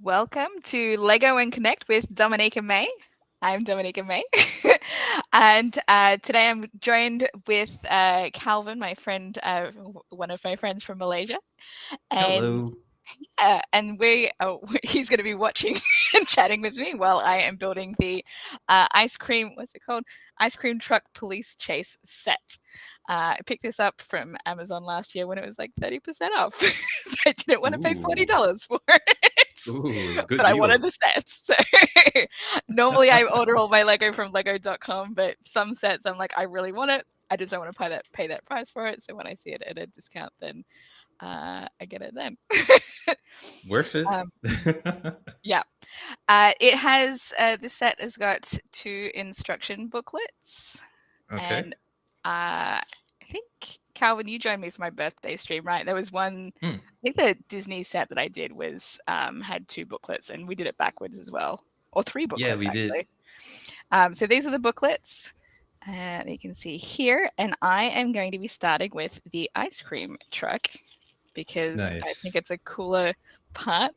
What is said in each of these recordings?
Welcome to Lego and Connect with Dominica May. I'm Dominica May. And today I'm joined with Calvin, my friend, one of my friends from Malaysia. And Hello. he's going to be watching and chatting with me while I am building the what's it called? Ice cream truck police chase set. I picked this up from Amazon last year when it was like 30% off. So I didn't want to pay Ooh. $40 for it. Ooh, But good I wanted deal. the sets. So normally I order all my Lego from lego.com, but some sets I'm like, I really want it. I just don't want to pay that price for it. So when I see it at a discount, then I get it then. Worth it. um, yeah. It has this set has got 2 instruction booklets, Okay. and I think Calvin, you joined me for my birthday stream, right? There was one. Hmm. I think the Disney set that I did was had 2 booklets, and we did it backwards as well, or 3 Yeah, booklets we did. actually. So these are the booklets. You can see here, and I am going to be starting with the ice cream truck because I think Nice. it's a cooler part.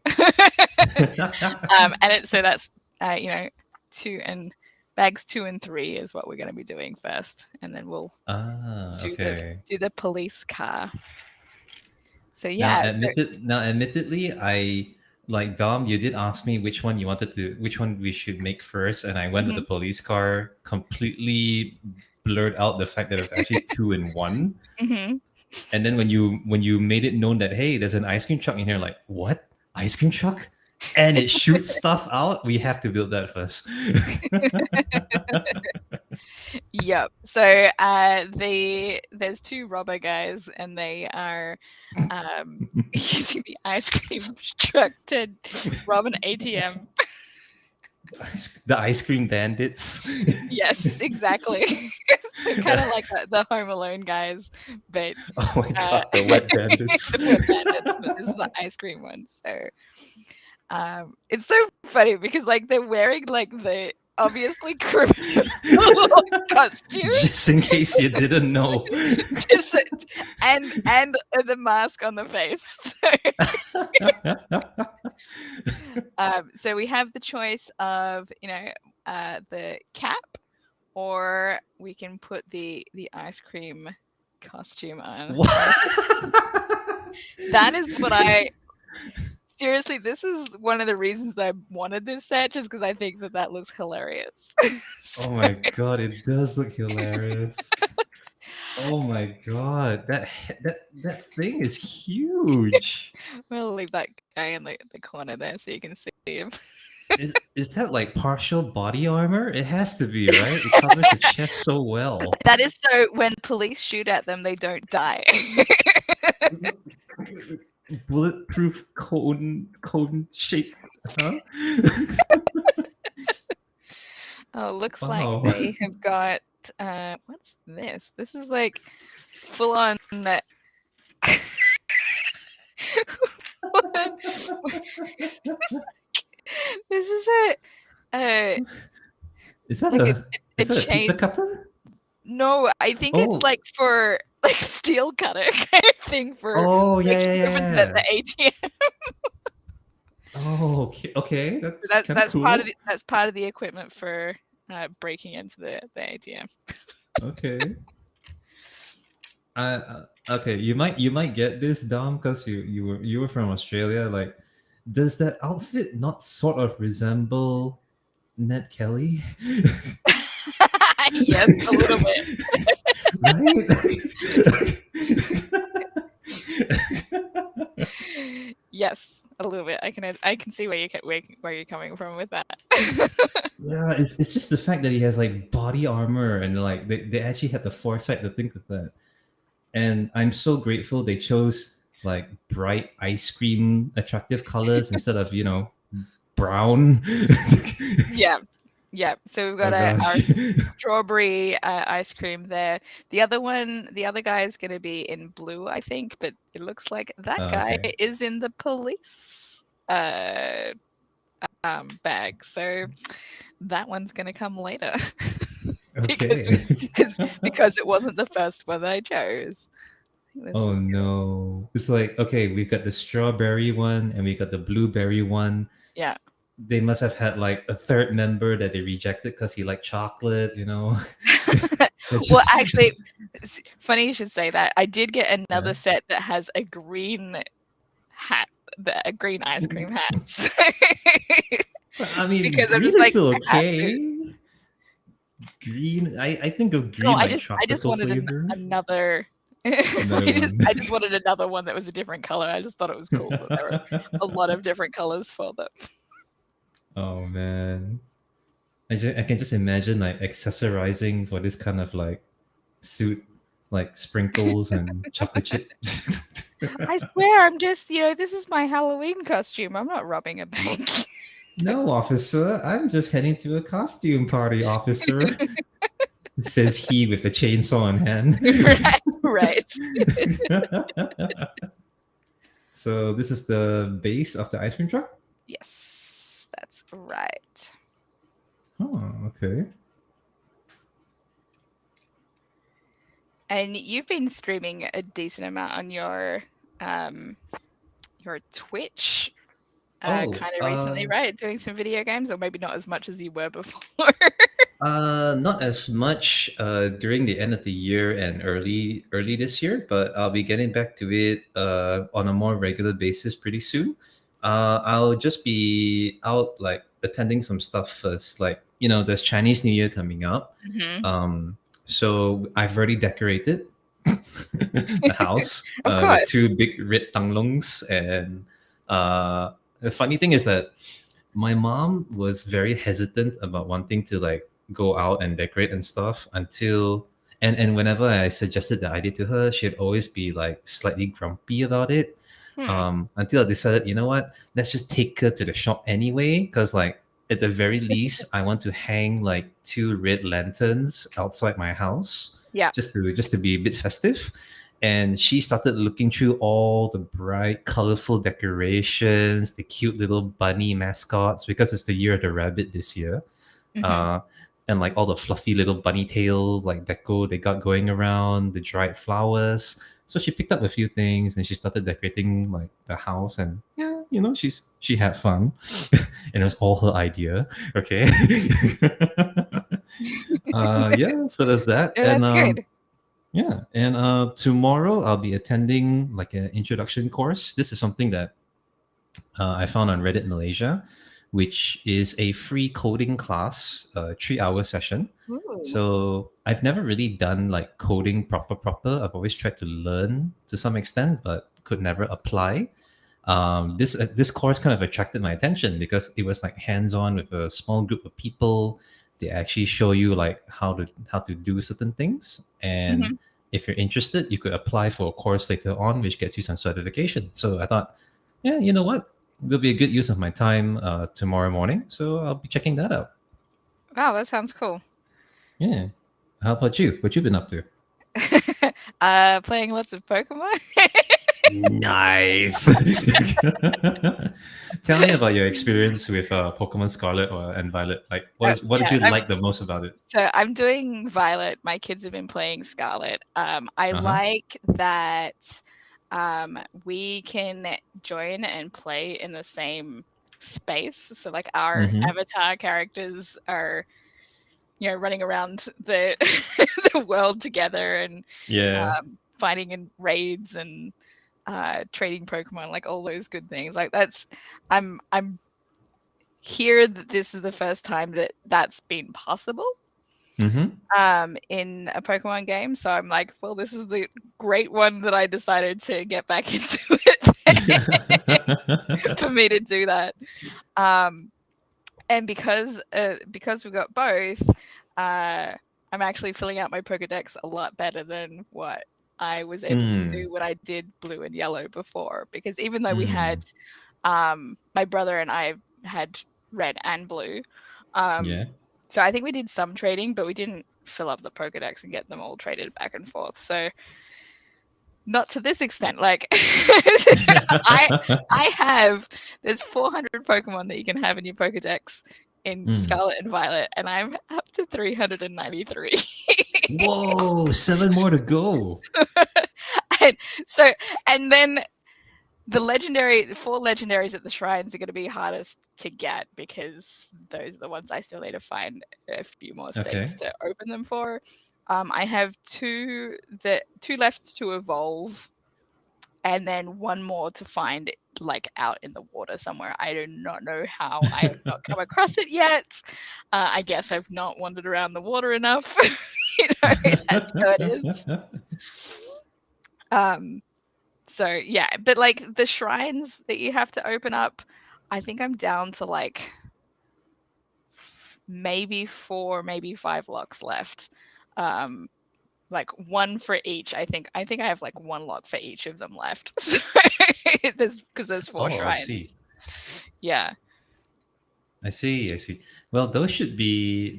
So that's you know 2 and bags 2 and 3 is what we're going to be doing first, and then we'll do the Okay. police car. So Now, yeah, admittedly, I like Dom. You did ask me which one we should make first, and I went with the mhm, police car. Completely blurred out the fact that it was actually two in one. mhm. And then when you made it known that hey, there's an ice cream truck in here, like what ice cream truck, and it shoots stuff out. We have to build that first. Yep. So there's 2 robber guys, and they are using the ice cream truck to rob an ATM. The ice cream bandits. Yes, exactly. Kind of like the Home Alone guys, but Oh my uh, god, the wet bandits. the wet bandits. But this is the ice cream one. So it's so funny because like they're wearing like the obviously criminal costume, Just in case you didn't know. just and the mask on the face. So we have the choice of the cap, or we can put the ice cream costume on. What? That is what I seriously. This is one of the reasons that I wanted this set, just because I think that looks hilarious. Oh So, my god, it does look hilarious. Oh my god, that thing is huge. we'll leave that guy in the corner there so you can see him. Is that like partial body armor? It has to be, right? It covers the chest so well. That is so when police shoot at them, they don't die. Bulletproof cone shape, huh? Oh, looks like Wow. they have got what's this? This is like full on this is a Is that like a is that a pizza chain. cutter? No, I think it's Oh, like for like steel cutter kind of thing for oh yeah, breaking yeah, open yeah. the ATM. Oh, okay, okay, So that's kind of cool. that's part of the equipment for breaking into the ATM. Okay. Okay, you might get this, Dom, because you were from Australia. Like, does that outfit not sort of resemble Ned Kelly? Yes, a little bit. Right? Yes, a little bit. I can see where you're coming from with that. Yeah, it's just the fact that he has like body armor and like they actually had the foresight to think of that. And I'm so grateful they chose like bright ice cream attractive colors instead of, brown. Yeah. Yeah. So we've Oh got our gosh. strawberry ice cream there. The other guy is going to be in blue, I think, but it looks like that guy Okay. is in the police bag. So that one's going to come later because Okay. because it wasn't the first one that I chose. think this Oh is good. no. It's like, okay, we've got the strawberry one and we got the blueberry one. Yeah. They must have had like a third member that they rejected because he liked chocolate, you know? It's Well, just, actually, it's funny you should say that. I did get yeah. another set that has a green hat, a green ice cream hat. I mean, Because I'm green just is like, still I have to. okay. Green, I think of No, green like I just tropical wanted flavor. another. Another one. I just wanted another one that was a different color. I just thought it was cool that there were a lot of different colors for them. Oh man. I can just imagine like accessorizing for this kind of like suit, like sprinkles and chocolate chips. I swear, I'm just, this is my Halloween costume. I'm not robbing a bank. No, officer, I'm just heading to a costume party, officer. Says he with a chainsaw in hand. Right. So this is the base of the ice cream truck? Yes, that's right. Oh, okay. And you've been streaming a decent amount on your Twitch Oh, kind of recently, right? Doing some video games, or maybe not as much as you were before. not as much during the end of the year and early this year, but I'll be getting back to it on a more regular basis pretty soon. I'll just be out like attending some stuff first. Like, there's Chinese New Year coming up. Mhm. So I've already decorated the house Of with course. two big red tanglongs. And the funny thing is that my mom was very hesitant about wanting to like go out and decorate and stuff until and whenever I suggested the idea to her, she'd always be like slightly grumpy about it. Hmm. Until I decided, you know what, let's just take her to the shop anyway, because like at the very least, I want to hang like two red lanterns outside my house, Yeah. just to be a bit festive. And she started looking through all the bright, colorful decorations, the cute little bunny mascots, because it's the year of the rabbit this year. Hmm. Uh, and like all the fluffy little bunny tail like deco they got going around, the dried flowers. So she picked up a few things and she started decorating like the house. And yeah, she had fun, and it was all her idea. Okay. Yeah, so there's that. No, And that's good. yeah, and tomorrow I'll be attending like an introduction course. This is something that I found on Reddit Malaysia, which is a free coding class, 3 hour session. Ooh. So I've never really done like coding proper. I've always tried to learn to some extent, but could never apply. This course kind of attracted my attention because it was like hands on with a small group of people. They actually show you like how to do certain things, and Mhm. if you're interested, you could apply for a course later on, which gets you some certification. So I thought, yeah, you know what, will be a good use of my time tomorrow morning. So I'll be checking that out. Wow, that sounds cool. Yeah. How about you? What you been up to? Playing lots of Pokemon. Nice. Tell me about your experience with Pokemon Scarlet and Violet. Like, what did Yeah, you like the most about it? so I'm doing Violet. My kids have been playing Scarlet. I Uh huh. like that we can join and play in the same space. So like our Mm-hmm. avatar characters are, running around the the world together and Yeah. fighting in raids and trading Pokemon, like all those good things. Like I'm here that this is the first time that that's been possible Mm-hmm. in a Pokemon game. So I'm like, well, this is the great one that I decided to get back into it for me to do that. Um, and because we got both, I'm actually filling out my Pokedex a lot better than what I was able to mm. do when I did Blue and Yellow before. Because even though we had, Mm. my brother and I had Red and Blue, um, Yeah. so I think we did some trading, but we didn't fill up the Pokedex and get them all traded back and forth. So not to this extent. Like I I have there's 400 Pokemon that you can have in your Pokedex in Mm. Scarlet and Violet, and I'm up to 393. Whoa, 7 more to go. and so and then the 4 legendaries at the shrines are going to be hardest to get because those are the ones I still need to find a few more stakes Okay. to open them for. I have two left to evolve, and then one more to find like out in the water somewhere. I do not know how. I have not come across it yet. I guess I've not wandered around the water enough. That's how it is. Um, so yeah, but like the shrines that you have to open up, I think I'm down to like maybe 4, maybe 5 locks left. Um, like one for each. I think I have like one lock for each of them left. So there's because there's 4 Oh, I see. shrines. Yeah. I see. I see. Well, those should be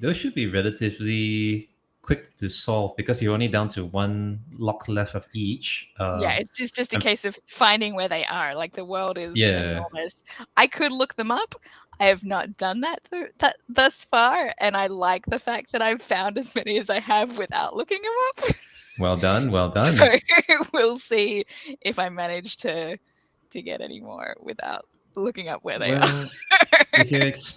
relatively quick to solve because you're only down to one lock left of each. Yeah, it's just a I'm, case of finding where they are. Like the world is yeah. enormous. I could look them up. I have not done that thus far, and I like the fact that I've found as many as I have without looking them up. Well done. Well So done. we'll see if I manage to get any more without looking up where they are. Well,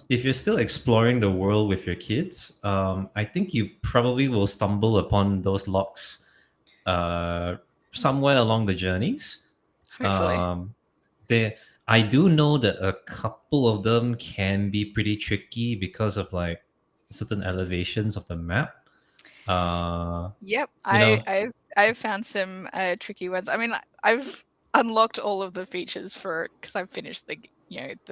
if you're still exploring the world with your kids, I think you probably will stumble upon those locks uh, somewhere along the journeys. Hopefully. Um, there, I do know that a couple of them can be pretty tricky because of like certain elevations of the map. Uh, Yep, you I know, I've found some tricky ones. I mean, I've unlocked all of the features for because I've finished the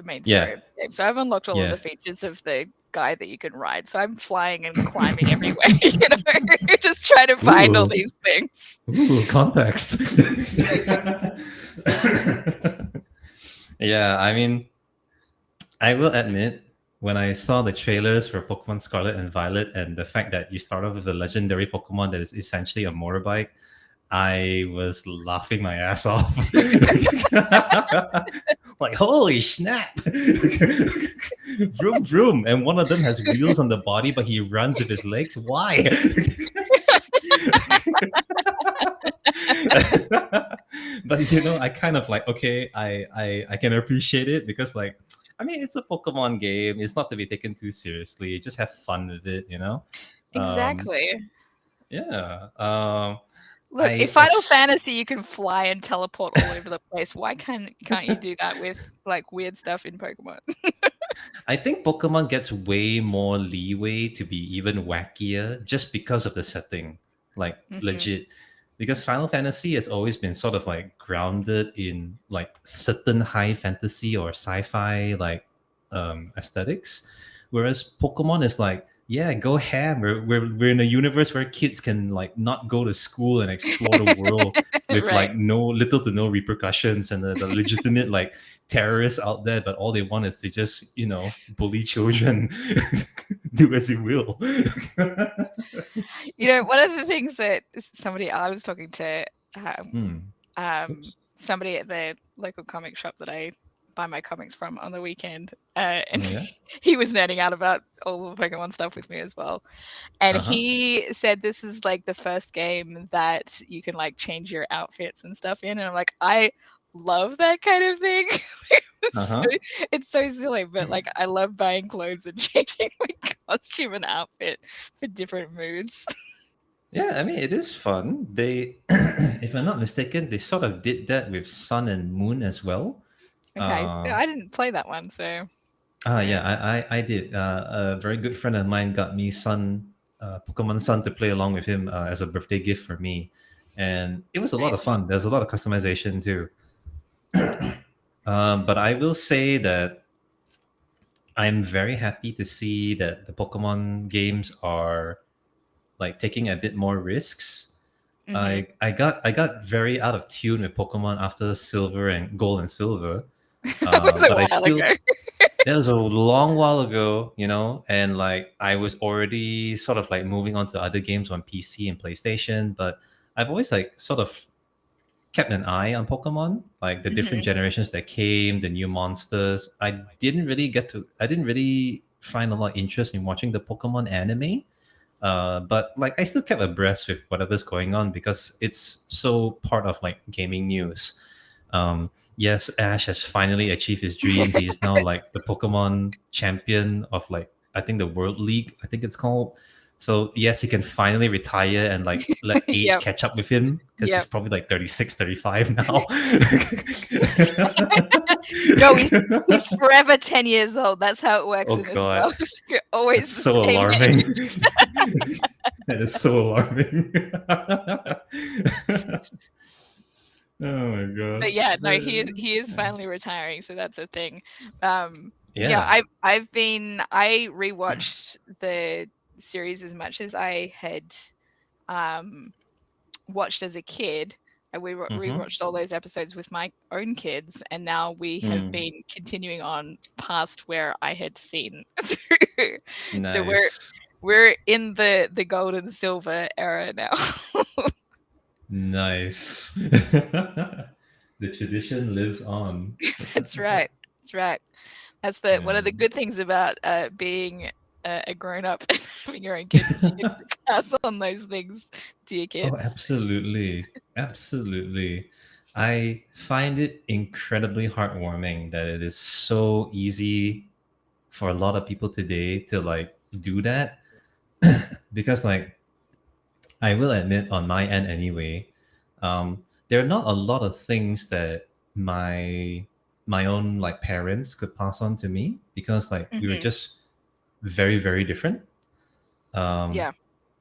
main yeah, story of the game. So I've unlocked all of yeah. the features of the guy that you can ride. So I'm flying and climbing everywhere, just trying to find all Ooh, these things. ooh, context. Yeah, I mean, I will admit, when I saw the trailers for Pokemon Scarlet and Violet and the fact that you start off with a legendary Pokemon that is essentially a motorbike, I was laughing my ass off. Like, holy snap! Vroom, vroom. And one of them has wheels on the body, but he runs with his legs. Why? But I kind of like, okay, I can appreciate it because like, I mean, it's a Pokemon game. It's not to be taken too seriously. Just have fun with it. Um, Exactly. yeah. Look, I if Final as Fantasy you can fly and teleport all over the place, why can't you do that with like weird stuff in Pokemon? I think Pokemon gets way more leeway to be even wackier just because of the setting. Like Hmm. legit. Because Final Fantasy has always been sort of like grounded in like certain high fantasy or sci-fi like aesthetics. Whereas Pokemon is like, yeah, go ham. We're in a universe where kids can like not go to school and explore the world with Right. like no little to no repercussions and the legitimate like terrorists out there, but all they want is to just bully children, do as you will. One of the things that somebody I was talking to um, Hmm. Oops. somebody at the local comic shop that I buy my comics from on the weekend, and Oh yeah. he was nerding out about all the Pokemon stuff with me as well. And Uh huh. he said this is like the first game that you can like change your outfits and stuff in, and I'm like, I love that kind of thing. Uh it's, huh. so, it's so silly, but like I love buying clothes and changing my costume and outfit for different moods. Yeah, I mean it is fun. They, if I'm not mistaken, they sort of did that with Sun and Moon as well. Okay, so Uh, I didn't play that one, so yeah, yeah, I did. A very good friend of mine got me Sun, Pokemon Sun to play along with him as a birthday gift for me, and it was a lot of nice. fun. There's a lot of customization too. But I will say that I'm very happy to see that the Pokemon games are like taking a bit more risks. Hmm. I got very out of tune with Pokemon after Silver and Gold and Silver. That was a But I while still ago. that was a long while ago, and like I was already sort of like moving on to other games on PC and PlayStation, but I've always like sort of kept an eye on Pokemon, like the different Hmm. generations that came, the new monsters. I didn't really find a lot of interest in watching the Pokemon anime. But like I still kept abreast with whatever's going on because it's so part of like gaming news. Yes, Ash has finally achieved his dream. He is now like the Pokemon champion of like I think the World League, I think it's called. So yes, he can finally retire and like let age Yep. catch up with him because he's Yep. probably like 36, 35 now. No, he's forever 10 years old. That's how it works Oh in this god, world. You're always that's the so same alarming. age. That is so alarming. Oh my But gosh. yeah, no, he is finally retiring, so that's a thing. Yeah, Yeah. I rewatched the series as much as I had um watched as a kid. And we Mm-hmm. rewatched all those episodes with my own kids, and now we have Mm, been continuing on past where I had seen. So nice. we're in the gold and silver era now. Nice. The tradition lives on. That's right. That's right. That's the one of the Man. good things about being a grown up and having your own kids is you get to pass on those things to your Oh, kids. absolutely. Absolutely. I find it incredibly heartwarming that it is so easy for a lot of people today to like do that because like I will admit on my end anyway, there are not a lot of things that my own like parents could pass on to me because like we were Hmm. just very very different. Um, Yeah.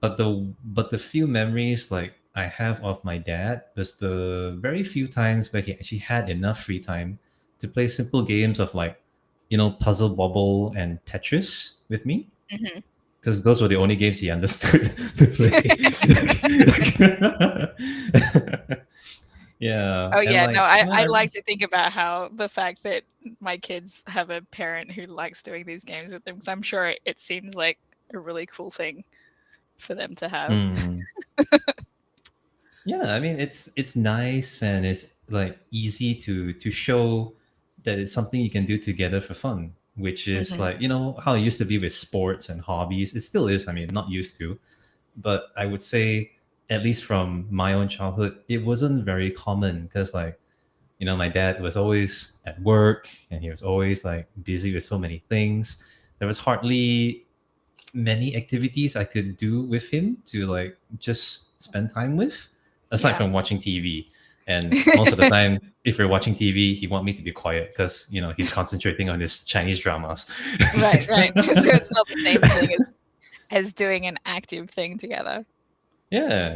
but the few memories like I have of my dad was the very few times where he actually had enough free time to play simple games of like puzzle bobble and Tetris with me Hmm. because those were the only games he understood to play. Yeah, Oh and yeah, no, like I like to think about how the fact that my kids have a parent who likes doing these games with them, because I'm sure it seems like a really cool thing for them to have. mm, yeah, I mean it's nice and it's like easy to show that it's something you can do together for fun, which is Hmm. like how it used to be with sports and hobbies. It still is. I mean, not used to, but I would say at least from my own childhood, it wasn't very common because like my dad was always at work and he was always like busy with so many things. There was hardly many activities I could do with him to like just spend time with, aside Yeah. from watching TV. And most of the time, if we're watching TV, he want me to be quiet because he's concentrating on his Chinese dramas. Right, right. So it's not the same thing as doing an active thing together. Yeah,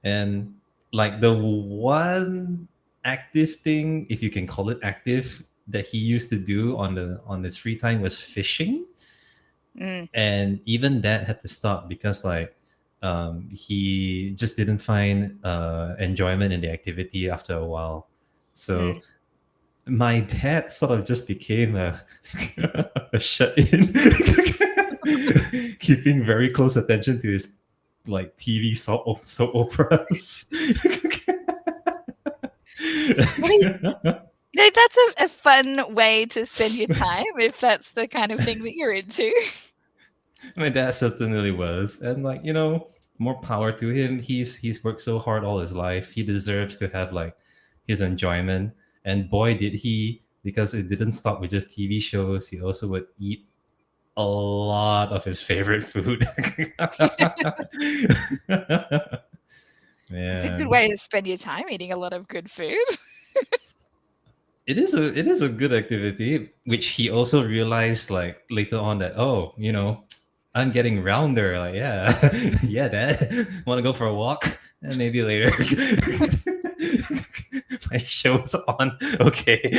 and like the one active thing, if you can call it active, that he used to do on his free time was fishing, Mm, and even that had to stop because like he just didn't find enjoyment in the activity after a while. mm. So my dad sort of just became a a shut in, keeping very close attention to his like TV soap operas. Well, that's a fun way to spend your time if that's the kind of thing that you're into. My dad certainly was, and like more power to him. He's worked so hard all his life. He deserves to have like his enjoyment, and boy did he, because it didn't stop with just TV shows. He also would eat a lot of his favorite food. It's a good Man, way to spend your time eating a lot of good food. it is a good activity, which he also realized like later on that I'm getting rounder. Like yeah, Dad, want to go for a walk? Maybe later. My show's on. Okay.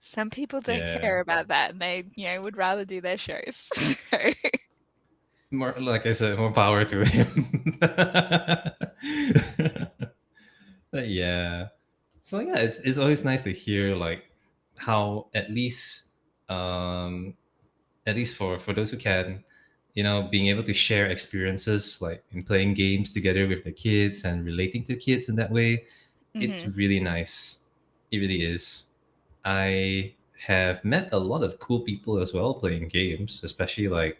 Some people don't Yeah. care about that, and they, would rather do their shows. So, More like I said, more power to him. But yeah. So yeah, it's always nice to hear like how um at least for those who can, being able to share experiences like in playing games together with the kids and relating to kids in that way, it's mhm. really nice. It really is. I have met a lot of cool people as well playing games, especially like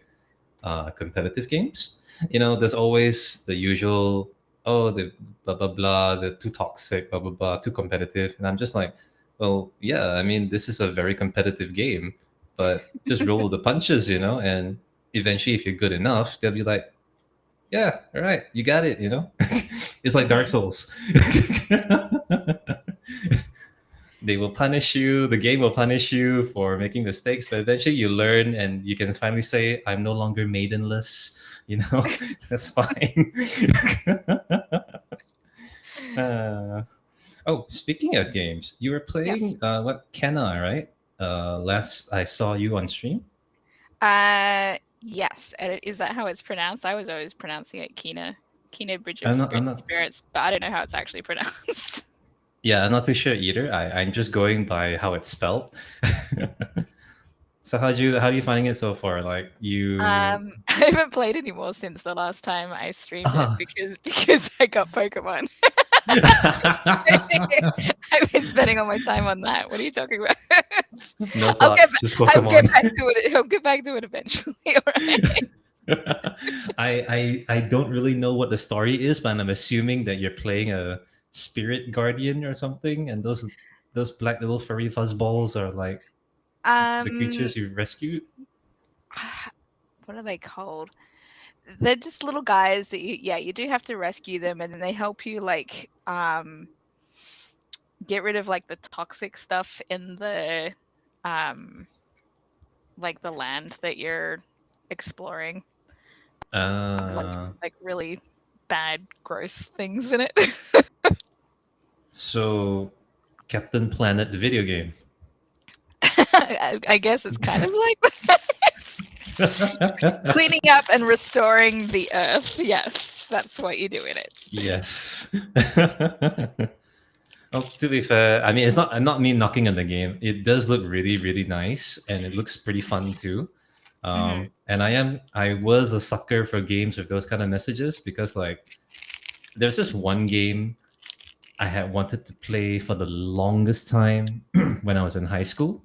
competitive games. There's always the usual, oh, the blah blah blah, the too toxic, blah blah blah, too competitive, and I'm just like, well, yeah, I mean, this is a very competitive game, but just roll the punches, and eventually, if you're good enough, they'll be like, yeah, all right, you got it. It's like Dark Hmm. Souls. They will punish you, the game will punish you for making mistakes, but eventually you learn and you can finally say, I'm no longer maidenless. That's fine. uh, oh, speaking of games, you were Yes. playing what, Kenna, right? Last I saw you on stream. Yes. And is that how it's pronounced? I was always pronouncing it Kina. Kina Bridge of I'm not. Spirits, but I don't know how it's actually pronounced. Yeah, I'm not too sure either. I'm just going by how it's spelled. So how do you finding it so far? Like you. I haven't played anymore since the last time I streamed it Ah. because I got Pokemon. I've been spending all my time on that. What are you talking about? No I'll get plots, just I'll get Pokemon. back to it. I'll get back to it eventually. All right. I don't really know what the story is, but I'm assuming that you're playing a spirit guardian or something, and those black little furry fuzzballs are like the Um, creatures you've rescued. what are they called? They're just little guys that you do have to rescue them, and then they help you get rid of like the toxic stuff in the um like the land that you're exploring. There's Uh, like really bad, gross things in it. so Captain Planet, the video game. I guess it's kind of like cleaning up and restoring the earth. Yes, that's what you do in it. Yes. Oh, to be fair, I mean, it's not me knocking on the game. It does look really, really nice, and it looks pretty fun too. Hmm. And I was a sucker for games with those kind of messages because, like, there's this one game I had wanted to play for the longest time when I was in high school,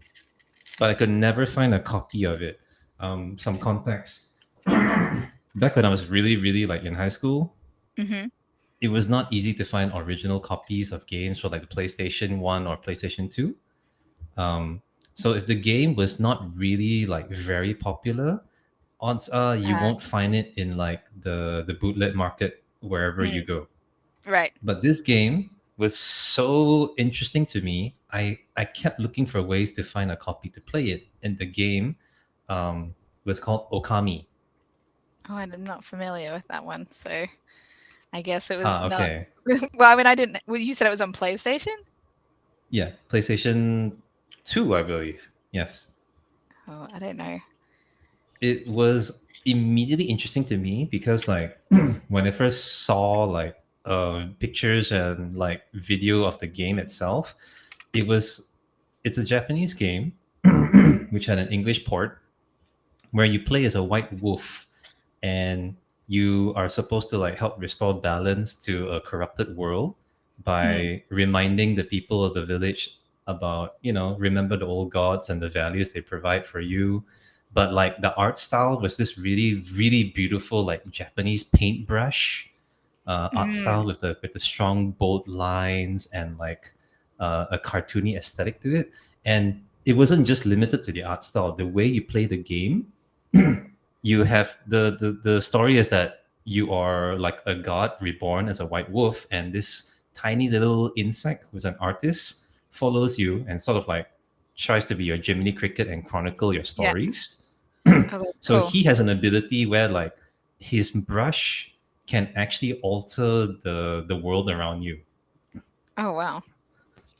but I could never find a copy of it. Some context. Back when I was really, really like in high school, Hmm. it was not easy to find original copies of games for like the PlayStation 1 or PlayStation 2. Um, so if the game was not really like very popular, odds are you Uh, won't find it in like the bootleg market wherever you mm, go. right. But this game was so interesting to me. I kept looking for ways to find a copy to play it. And the game um, was called Okami. Oh, I'm not familiar with that one, so I guess it was Ah, not. okay. Well, I mean, I didn't. Well, you said it was on PlayStation. Yeah, PlayStation 2, I believe. Yes. Oh, I don't know. It was immediately interesting to me because like when I first saw like pictures and like video of the game itself, it's a Japanese game which had an English port where you play as a white wolf and you are supposed to like help restore balance to a corrupted world Hmm. by reminding the people of the village about, remember the old gods and the values they provide for you. But like the art style was this really, really beautiful like Japanese paintbrush art style Mm, with the strong bold lines and like a cartoony aesthetic to it. And it wasn't just limited to the art style. The way you play the game, you have the story is that you are like a god reborn as a white wolf, and this tiny little insect who's an artist follows you and sort of like tries to be your Jiminy Cricket and chronicle your yeah. stories. Oh, that's So cool. he has an ability where like his brush can actually alter the world around you. Oh, wow.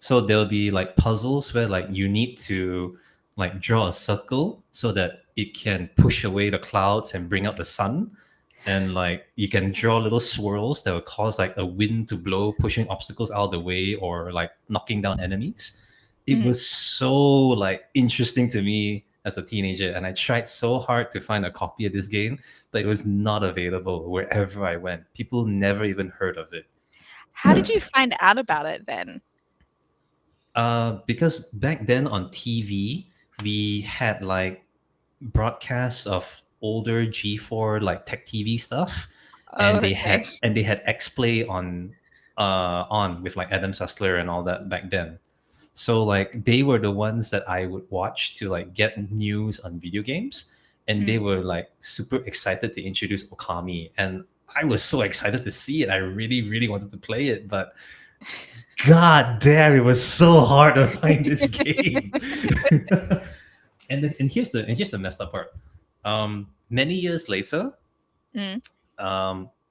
So there'll be like puzzles where like you need to like draw a circle so that it can push away the clouds and bring out the sun. And like you can draw little swirls that will cause like a wind to blow, pushing obstacles out of the way or like knocking down enemies. It Mhm. was so like interesting to me as a teenager, and I tried so hard to find a copy of this game, but it was not available wherever I went. People never even heard of it. How did you find out about it then? Because back then on TV, we had like broadcasts of older G4 like tech TV stuff, Oh, and okay. they had X Play on with like Adam Sessler and all that back then. So like they were the ones that I would watch to like get news on video games, and they Mm. were like super excited to introduce Okami, and I was so excited to see it. I really wanted to play it, but god damn, it was so hard to find this game. And here's the messed up part. Many years later, Mm.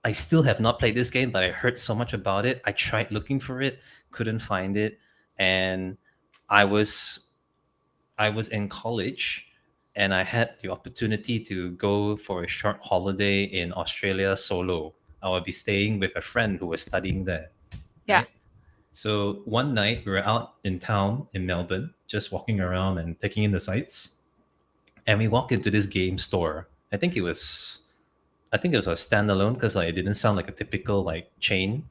I still have not played this game, but I heard so much about it. I tried looking for it, couldn't find it, and I was I was in college, and I had the opportunity to go for a short holiday in Australia solo. I would be staying with a friend who was studying there, Yeah. right? So one night we were out in town in Melbourne, just walking around and taking in the sights, and we walk into this game store. I think it was a standalone because like it didn't sound like a typical like chain.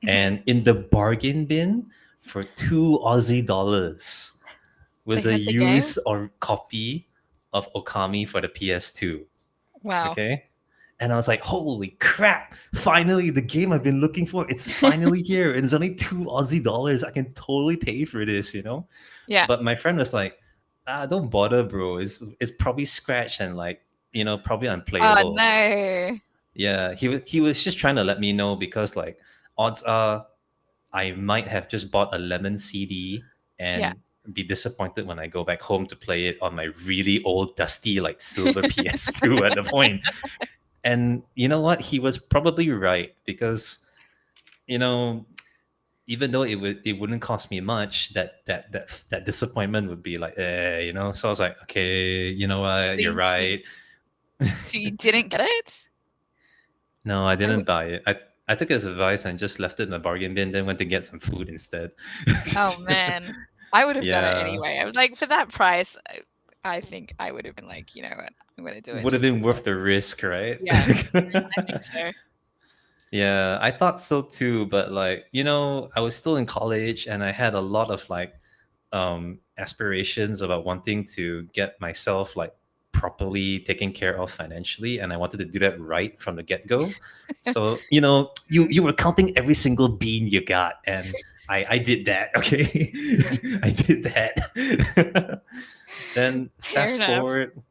Hmm. And in the bargain bin for $2 They was a had the game. used or copy of Okami for the PS2. Wow. Okay. And I was like, holy crap, finally the game I've been looking for, it's finally here. And it's only $2. I can totally pay for this, you know? Yeah. But my friend was like, don't bother, bro. It's probably scratched and like, probably Oh unplayable. no. Yeah, he was just trying to let me know because like odds are I might have just bought a lemon CD Yeah. and be disappointed when I go back home to play it on my really old dusty like silver PS2 at the point. And you know what? He was probably right because you know even though it wouldn't cost me much, that disappointment would be like So I was like, okay, you know So what? You're right. you didn't get it? No, I I w- didn't buy it. I took his advice and just left it in the bargain bin, then went to get some food instead. oh man. I would have done it Yeah. anyway. I was like, for that price, I think I would have been like, you know what, I'm gonna do it Would have just been because. worth the risk, right? Yeah. I think so. Yeah, I thought so too, but like, I was still in college and I had a lot of like aspirations about wanting to get myself like properly taken care of financially, and I wanted to do that right from the get-go. So, Mm. you were counting every single bean you got, and I did that, okay? I did that. Then Fair fast enough. forward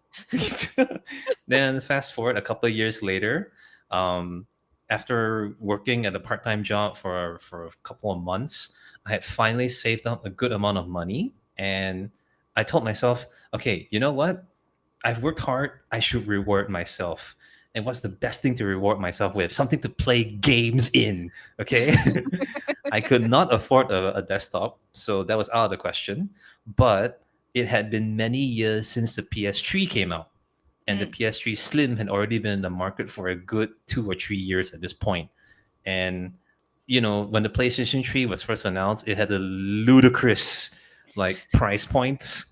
then fast forward a couple of years later, um, after working at a part-time job for a couple of months, I had finally saved up a good amount of money, and I told myself, okay, you know what? I've worked hard. I should reward myself. And what's the best thing to reward myself with? Something to play games in. Okay. I could not afford a desktop, so that was out of the question. But it had been many years since the PS3 came out, and the Mm. PS3 Slim had already been in the market for a good 2 or 3 years at this point. And when the PlayStation 3 was first announced, it had a ludicrous like price point.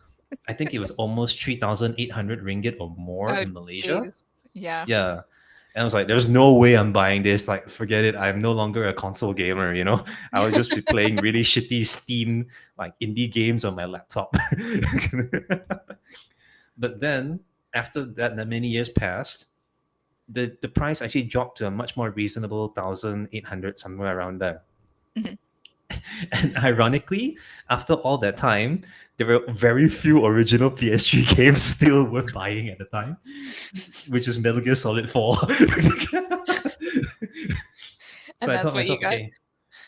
I think it was almost 3,800 ringgit or more Oh in Malaysia. jeez. Yeah. Yeah. And I was like, there's no way I'm buying this. Like, forget it. I'm no longer a console gamer. I would just be playing really shitty Steam, like indie games on my laptop. But then, after that many years passed, the price actually dropped to a much more reasonable 1,800, somewhere around there. Mhm. And ironically, after all that time, there were very few original PS3 games still worth buying at the time, which is Metal Gear Solid 4. So And I that's told what you myself, got? okay,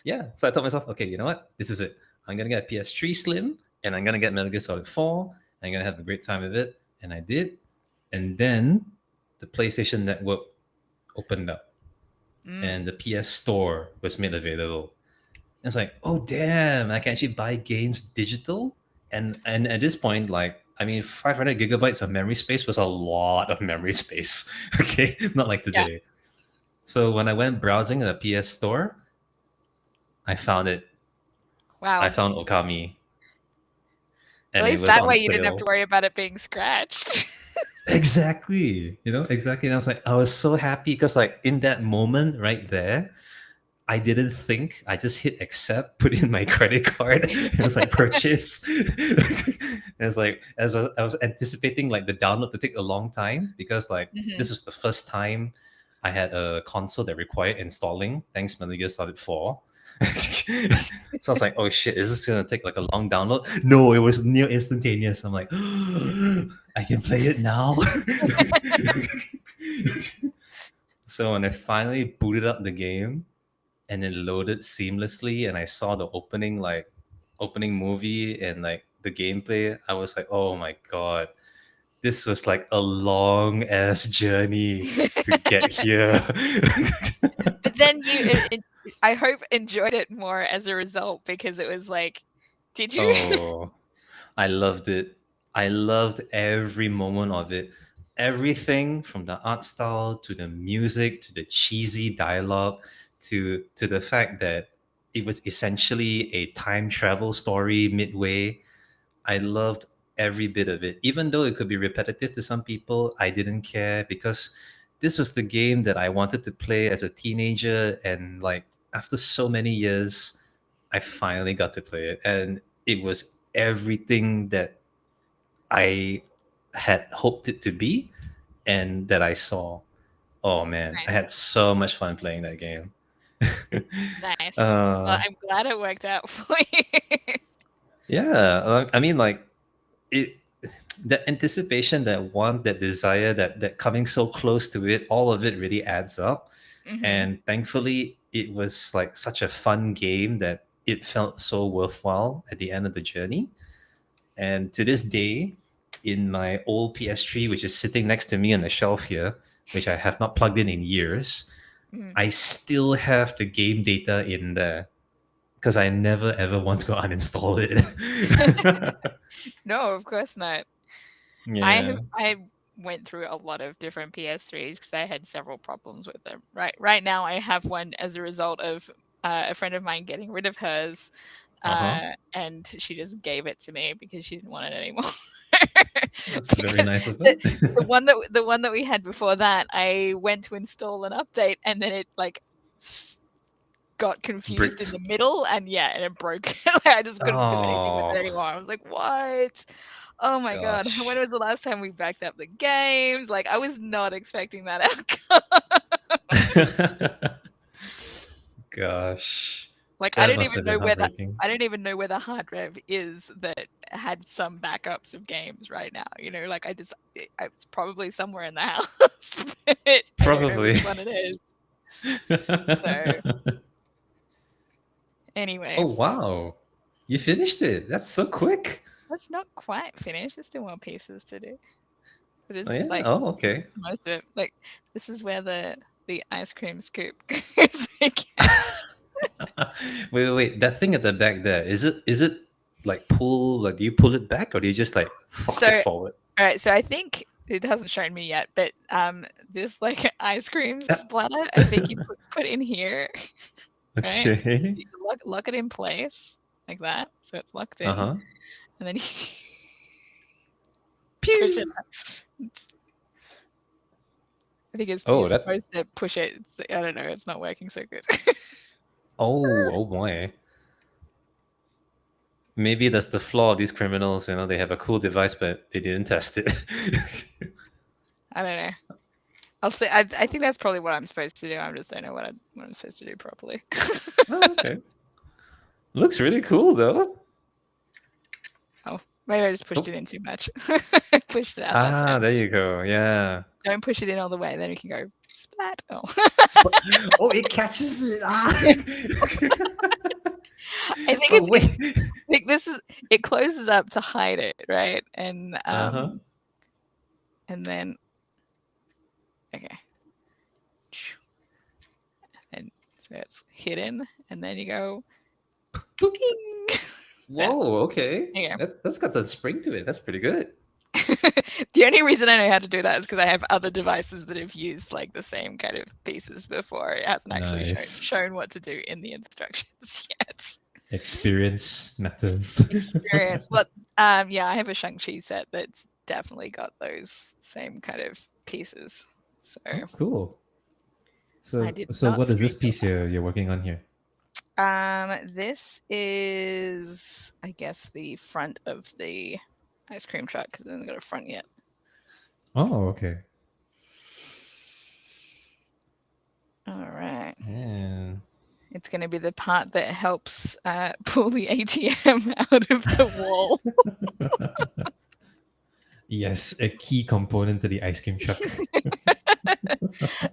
yeah. So I told myself, okay, you know what? This is it. I'm gonna get a PS3 Slim, and I'm gonna get Metal Gear Solid 4. And I'm gonna have a great time with it, and I did. And then the PlayStation Network opened up, Mm. and the PS Store was made available. And it's like, oh damn, I can actually buy games digital. And at this point, like, I mean, 500 gigabytes of memory space was a lot of memory space. Okay, not like Yeah. today. So when I went browsing at the PS Store, I found it. I Wow. found Okami, At and it least was that on way you didn't have to sale. worry about it being scratched. Exactly. Exactly. And I was so happy because, like, in that moment right there, I didn't think. I just hit accept, put in my credit card, and it was like purchase. And it's like I was anticipating like the download to take a long time because like Hmm. this was the first time I had a console that required installing. Thanks, Metal Gear Solid 4. So I was like, oh shit, is this gonna take like a long download? No, it was near instantaneous. I'm like, I can play it now. So when I finally booted up the game and it loaded seamlessly and I saw the opening movie and like the gameplay, I was like, oh my god, this was like a long ass journey to get here. But then I hope enjoyed it more as a result because it was like, did you? Oh, I loved it. I loved every moment of it. Everything from the art style to the music to the cheesy dialogue to the fact that it was essentially a time travel story midway. I loved every bit of it. Even though it could be repetitive to some people, I didn't care because this was the game that I wanted to play as a teenager. And like after so many years, I finally got to play it. And it was everything that I had hoped it to be and that I saw. Oh man, I Nice. had so much fun playing that game. Nice. Well, uh, I'm glad it worked out for you. yeah, I mean, like it that anticipation, that want, that desire, that coming so close to it, all of it really adds up. Hmm. And thankfully it was like such a fun game that it felt so worthwhile at the end of the journey. And to this day, in my old PS3, which is sitting next to me on the shelf here, which I have not plugged in years, Hmm. I still have the game data in there because I never ever want to uninstall it. No, of course not. Yeah. I went through a lot of different PS3s because I had several problems with them. Right now, I have one as a result of a friend of mine getting rid of hers, Uh-huh. and she just gave it to me because she didn't want it anymore. That's very Because nice of the, them. the one that we had before that, I went to install an update and then it like got confused in Bricked. the middle and yeah, and it broke. Like, I just couldn't do anything with it Oh anymore. I was like, what? Oh my god, when gosh. was the last time we backed up the games? Like, I was not expecting that outcome. Gosh. Like, That must have been heartbreaking. I don't even know where the hard drive is that had some backups of games right now. You know, like it's probably somewhere in the house, but I don't know which Probably. one it is. So anyway, Oh wow. You finished it. That's so quick. that's not quite finished. There's still more pieces to do. But Oh it's yeah. like Oh okay. it's most of it. Like this is where the ice cream scoop goes again. Wait. That thing at the back there, is it like pull, like do you pull it back or do you just like fuck it So forward? all right, so I think it hasn't shown me yet, but this like ice cream Yeah. splatter, I think you put in here, right? Okay. You lock it in place like that, so it's locked in, Uh-huh. and then you push it Pew. out. I think you're Oh, that. supposed to push it. I don't know. It's not working so good. Oh boy. Maybe that's the flaw of these criminals. You know, they have a cool device, but they didn't test it. I don't know. I'll say. I think that's probably what I'm supposed to do. I just don't know what I'm supposed to do properly. Oh, okay. Looks really cool though. Oh, maybe I just pushed Oh. it in too much. Pushed it out that Ah, time. there you go. Yeah. Don't push it in all the way. Then we can go splat. Oh. Oh, it catches it. Ah. I think But it's. wait. I think this is. It closes up to hide it, right? Uh-huh. And then okay. And so it's hidden, and then you go Boop. ding. There. Whoa, okay. There you go. That's got some spring to it. That's pretty good. The only reason I know how to do that is because I have other devices that have used like the same kind of pieces before. It hasn't actually Nice. shown what to do in the instructions yet. Experience matters. Experience. Well, yeah, I have a Shang-Chi set that's definitely got those same kind of pieces. So Oh, cool. I So did so not what is this screenshot piece that. you're working on here? This is, I guess, the front of the ice cream truck because it hasn't got a front yet. Oh, okay. All right. And It's going to be the part that helps pull the ATM out of the wall. yes, a key component to the ice cream truck.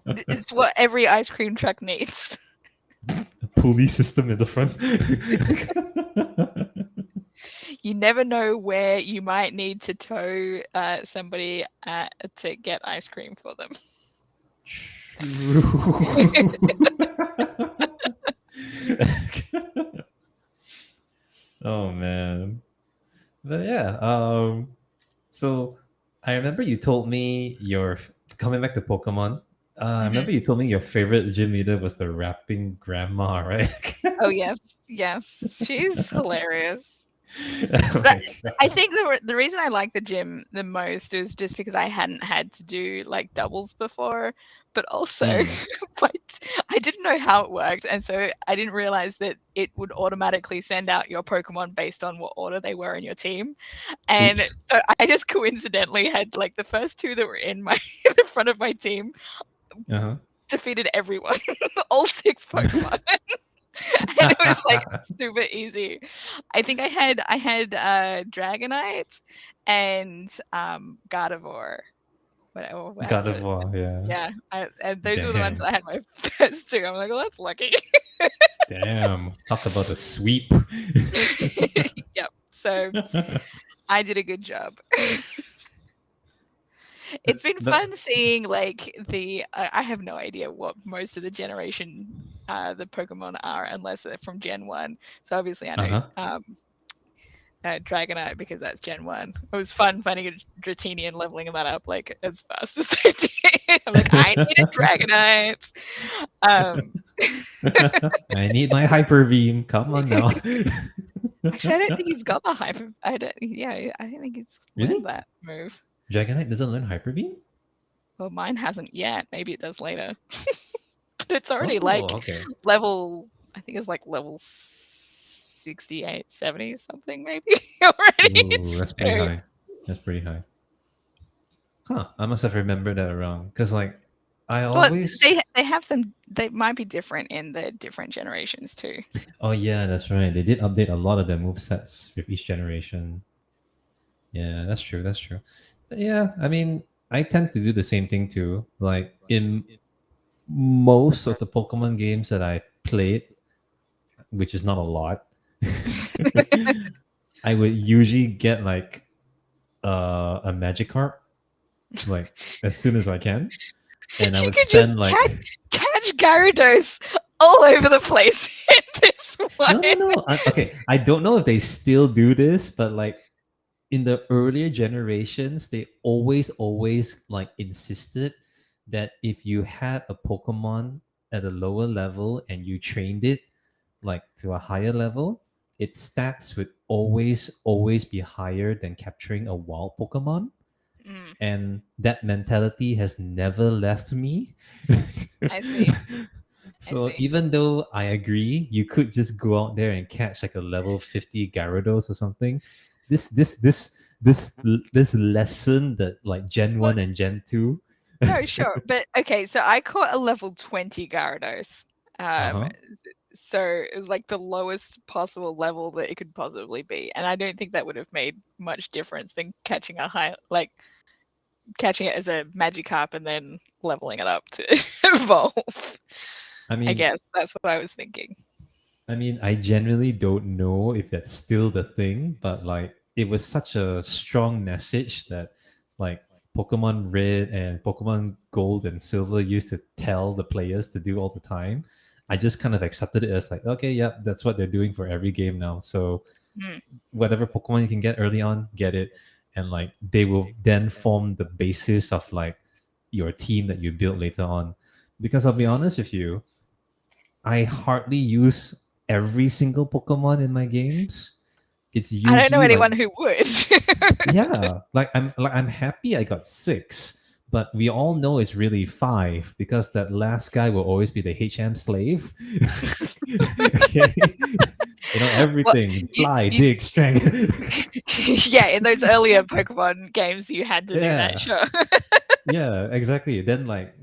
It's what every ice cream truck needs. A pulley system in the front. You never know where you might need to tow somebody to get ice cream for them. True. oh man. But yeah, so I remember you told me your coming back to Pokemon. I Mhm. remember you told me your favorite gym leader was the rapping grandma, right? Oh yes, yes, she's hilarious. oh But my I god. think the reason I like the gym the most is just because I hadn't had to do like doubles before, but also Mm, but I didn't know how it worked, and so I didn't realize that it would automatically send out your Pokemon based on what order they were in your team. And oops. so I just coincidentally had like the first two that were in my the front of my team Uh defeated everyone, all six Pokemon. And it was like huh. super easy. I think I had Dragonite and Gardevoir. Whatever God of War, yeah. yeah, and those were the ones Damn. that I had my first two. I'm like, "Oh, that's lucky." Damn. Talk about a sweep. Yep. So I did a good job. It's been The- fun seeing like I have no idea what most of the generation the Pokemon are unless they're from Gen 1. So obviously I know uh-huh. Dragonite because that's Gen 1. It was fun finding a Dratini and leveling that up like as fast as I did. I'm like, I need a Dragonite. Um, I need my hyper beam. Come on now. actually, I don't think he's got the hyper. I don't think he's learned really? that move. Dragonite doesn't learn hyper beam? Well, mine hasn't yet. Maybe it does later. But it's already Oh, like okay. level, I think it's like level 68, 70 something maybe already. Ooh, that's pretty So high. That's pretty high. Huh. I must have remembered that wrong. Because, like, I well, always. they have them. They might be different in the different generations too. Oh, yeah, that's right. They did update a lot of their movesets with each generation. Yeah, that's true. That's true. Yeah, I mean, I tend to do the same thing too. Like, in most of the Pokemon games that I played, which is not a lot, I would usually get like a Magikarp like as soon as I can, and I You would could just spend like catch Gyarados all over the place in this one. no. Okay, I don't know if they still do this, but like in the earlier generations, they always like insisted that if you had a Pokemon at a lower level and you trained it like to a higher level, its stats would always be higher than capturing a wild Pokemon. Mm, And that mentality has never left me. I see. I so see. even though I agree, you could just go out there and catch like a level 50 Gyarados or something. This lesson that like Gen Well, 1 and Gen 2. no, sure, but okay. So I caught a level 20 Gyarados. Um, Uh-huh. so it was like the lowest possible level that it could possibly be, and I don't think that would have made much difference than catching a high, like catching it as a Magikarp and then leveling it up to evolve. I I mean, guess that's what I was thinking. I genuinely don't know if that's still the thing, but like it was such a strong message that like Pokemon Red and Pokemon Gold and Silver used to tell the players to do all the time. I just kind of accepted it as like, okay, yeah, that's what they're doing for every game now. So Mm. whatever Pokemon you can get early on, get it. And like they will then form the basis of like your team that you build later on. Because I'll be honest with you, I hardly use every single Pokemon in my games. It's I don't know usually like anyone who would. yeah, like I'm happy I got six, but we all know it's really five because that last guy will always be the HM slave. Okay, Well, everything you, fly, you dig, strength. yeah, in those earlier Pokemon games, you had to do that, Yeah, sure. yeah, exactly. Then like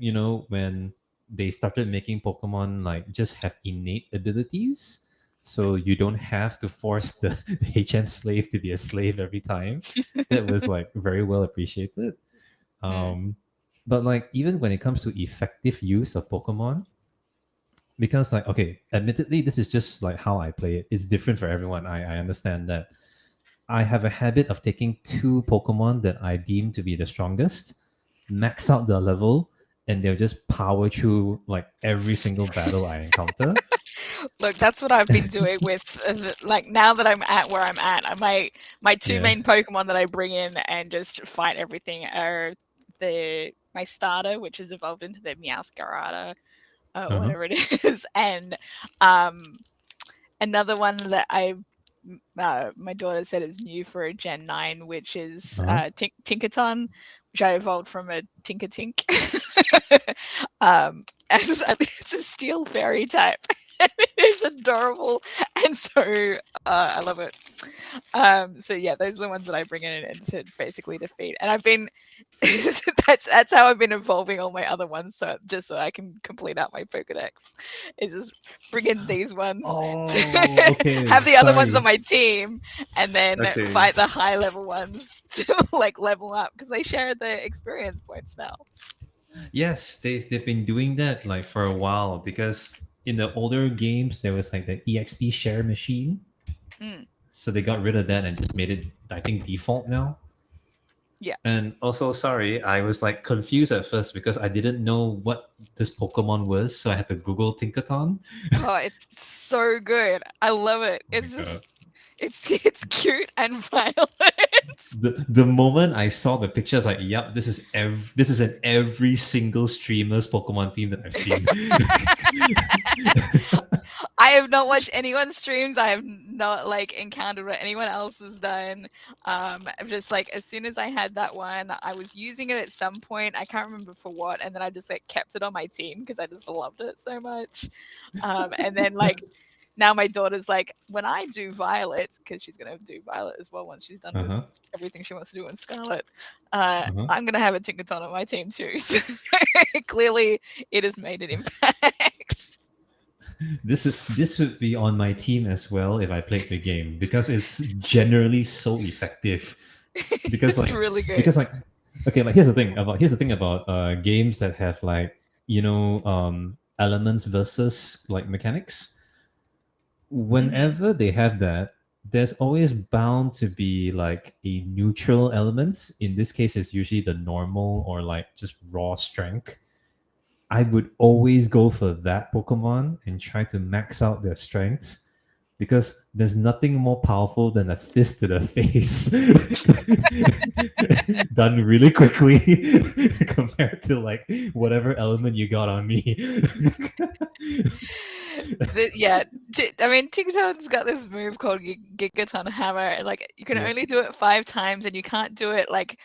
when they started making Pokemon like just have innate abilities, so you don't have to force the HM slave to be a slave every time. That was like very well appreciated. Mm, Um, but like even when it comes to effective use of Pokemon, because like okay, admittedly this is just like how I play it. It's different for everyone. I understand that. I have a habit of taking two Pokemon that I deem to be the strongest, max out the level, and they'll just power through like every single battle I encounter. Look, that's what I've been doing with like now that I'm at where I'm at. My two Yeah. main Pokemon that I bring in and just fight everything are the my starter, which has evolved into the Meowscarada, Uh-huh. whatever it is, and um, another one that my daughter said is new for a Gen 9, which is Uh-huh. Tinkaton, which I evolved from a Tinkatink. As I think it's a steel fairy type. And it is adorable, and so I love it. So yeah, those are the ones that I bring in and to basically defeat. And I've been that's how I've been evolving all my other ones, so just so I can complete out my Pokedex. Is just bring in these ones, Oh, to okay. have the other ones on Sorry. my team, and then Okay. fight the high level ones to like level up because they share the experience points now. Yes, they've been doing that like for a while because in the older games there was like the EXP share machine. Mm, So they got rid of that and just made it I think default now. yeah. And also, sorry, I was like confused at first because I didn't know what this Pokemon was, so I had to Google Tinkaton. Oh, it's so good. I love it. Oh my It's god! just it's cute and violent. The moment I saw the pictures, like, yep, this is in every single streamer's Pokemon team that I've seen. I have not watched anyone's streams. I have not like encountered what anyone else has done. I'm just like as soon as I had that one, I was using it at some point. I can't remember for what, and then I just like kept it on my team because I just loved it so much. And then like now my daughter's like, when I do Violet, because she's gonna do Violet as well once she's done with Uh-huh. everything she wants to do in Scarlet. Uh-huh. I'm gonna have a Tinkaton on my team too. So clearly, it has made an impact. This would be on my team as well if I played the game because it's generally so effective. Because It's like really good. because like okay, like here's the thing about games that have like elements versus like mechanics. Hmm. Whenever they have that, there's always bound to be like a neutral element. In this case, it's usually the normal or like just raw strength. I would always go for that Pokemon and try to max out their strength because there's nothing more powerful than a fist to the face done really quickly compared to like whatever element you got on me. Yeah, I mean, Tinkaton's got this move called Gigaton Hammer, and like you can Yeah. only do it 5 times, and you can't do it like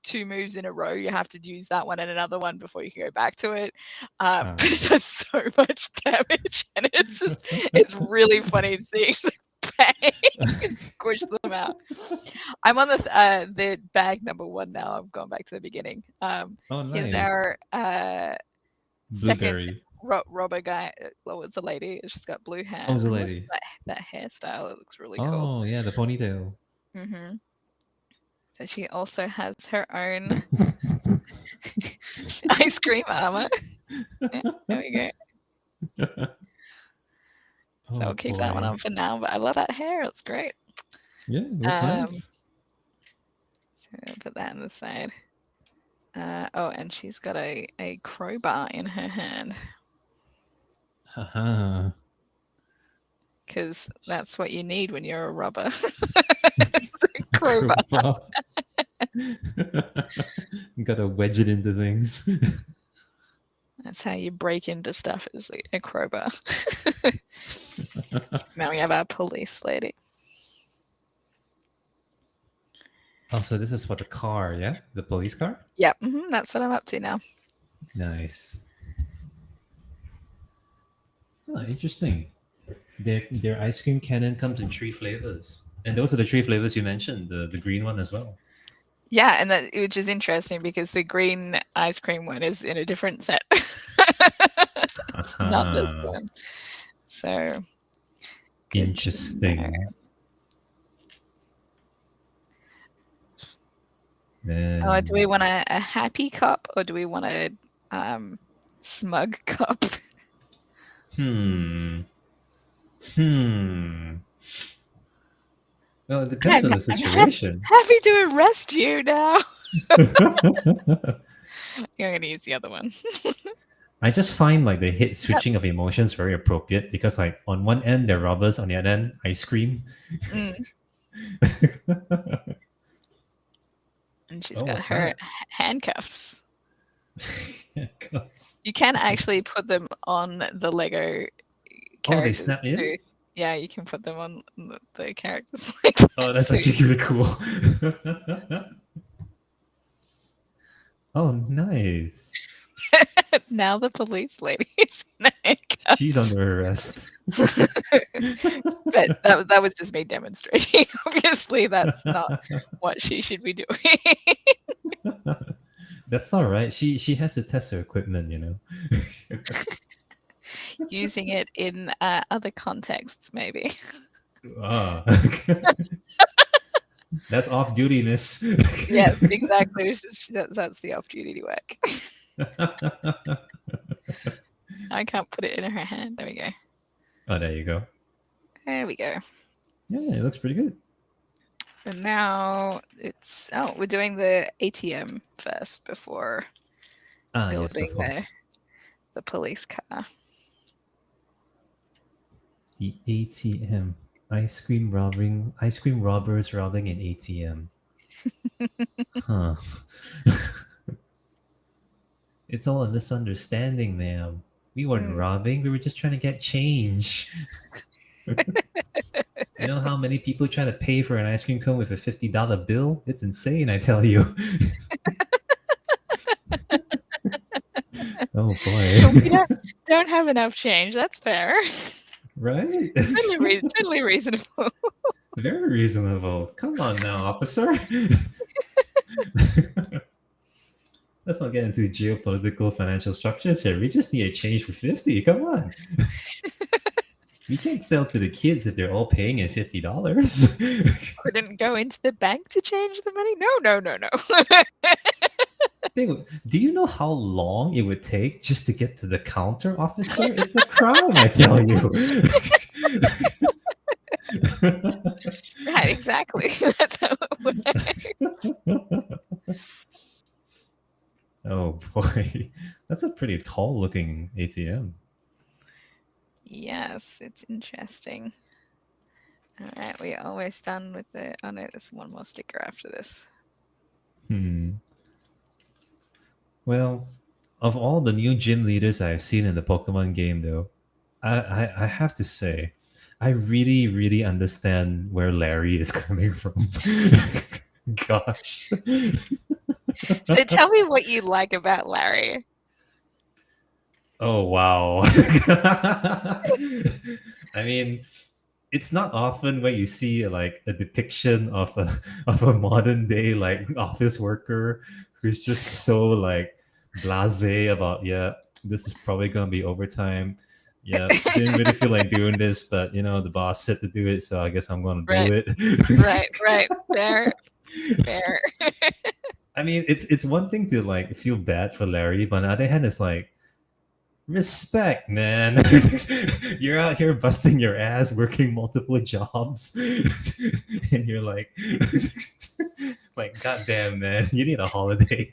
two moves in a row. You have to use that one and another one before you can go back to it. But it does so much damage, and it's really funny to see bang and squish them out. I'm on this the bag number one now. I'm going back to the beginning. Oh, Here's nice. our second Blueberry. robber guy. Well, it's a lady. She's got blue Oh, hair. it's a I love lady. that hairstyle. It looks really cool. Oh, yeah, the ponytail. Hmm. So she also has her own ice cream armor. Yeah, there we go. So Oh I'll keep that one boy. on for now. But I love that hair. It's great. Yeah, it looks Um, nice. so I'll put that on the side. Oh, and she's got a crowbar in her hand Haha. because that's what you need when you're a robber. Crowbar. Crowbar. Gotta wedge it into things. That's how you break into stuff is a crowbar. Now we have our police lady. Oh, so this is for the car, yeah? The police car? Yep, that's what I'm up to now. Nice. Oh, interesting. Their ice cream cannon comes in three flavors. And those are the three flavors you mentioned, the green one as well. Yeah, and that which is interesting because the green ice cream one is in a different set, not this Haha. one. So good to know. Interesting. Oh, do we Man. want a happy cup or do we want a smug cup? Hmm. Hmm. Well, it depends I'm, on the I'm situation. happy to arrest you now. I'm going to use the other one. I just find like the hit switching of emotions very appropriate because like on one end they're robbers, on the other end ice cream. Mm, and she's Oh, got what's her that? handcuffs. Handcuffs. You can actually put them on the Lego Oh, they snap characters in? too. Yeah, you can put them on the characters like Oh, that that's too. actually really cool. Oh, nice. Now the police lady is in She's handcuffs. under arrest. But that was just me demonstrating. Obviously, that's not what she should be doing. That's all right. She has to test her equipment, you know. Using it in other contexts, maybe. Ah, that's off duty, miss. Yes, exactly. That's the off-duty work. I can't put it in her hand. There we go. Oh, there you go. There we go. Yeah, it looks pretty good. And now we're doing the ATM first before Ah, yes, of building course. the police car. The ATM. Ice cream robbers robbing an ATM. Huh. It's all a misunderstanding, ma'am. We weren't Mm. robbing, we were just trying to get change. You know how many people try to pay for an ice cream cone with a $50 bill? It's insane, I tell you. Oh boy. We don't have enough change. That's fair. Right? Totally reasonable. Very reasonable. Come on now, officer. Let's not get into geopolitical financial structures here. We just need a change for 50. Come on. We can't sell to the kids if they're all paying in $50. Couldn't go into the bank to change the money. No. Do you know how long it would take just to get to the counter, officer? It's a crime, I tell you. Right, exactly. That's how it works. Oh boy, that's a pretty tall looking ATM. Yes, it's interesting. All right, we're almost done with the. Oh no, there's one more sticker after this. Well, of all the new gym leaders I've seen in the Pokemon game, though, I have to say, I really, really understand where Larry is coming from. Gosh. So tell me what you like about Larry. Oh, wow. I mean, it's not often where you see like a depiction of a modern day like office worker who's just so like blasé about, yeah, this is probably gonna be overtime. Yeah, didn't really feel like doing this, but you know the boss said to do it, so I guess I'm gonna do Right, it. right. Fair. I mean, it's one thing to like feel bad for Larry, but on the other hand, it's like respect, man. You're out here busting your ass, working multiple jobs, and you're like, goddamn, man, you need a holiday.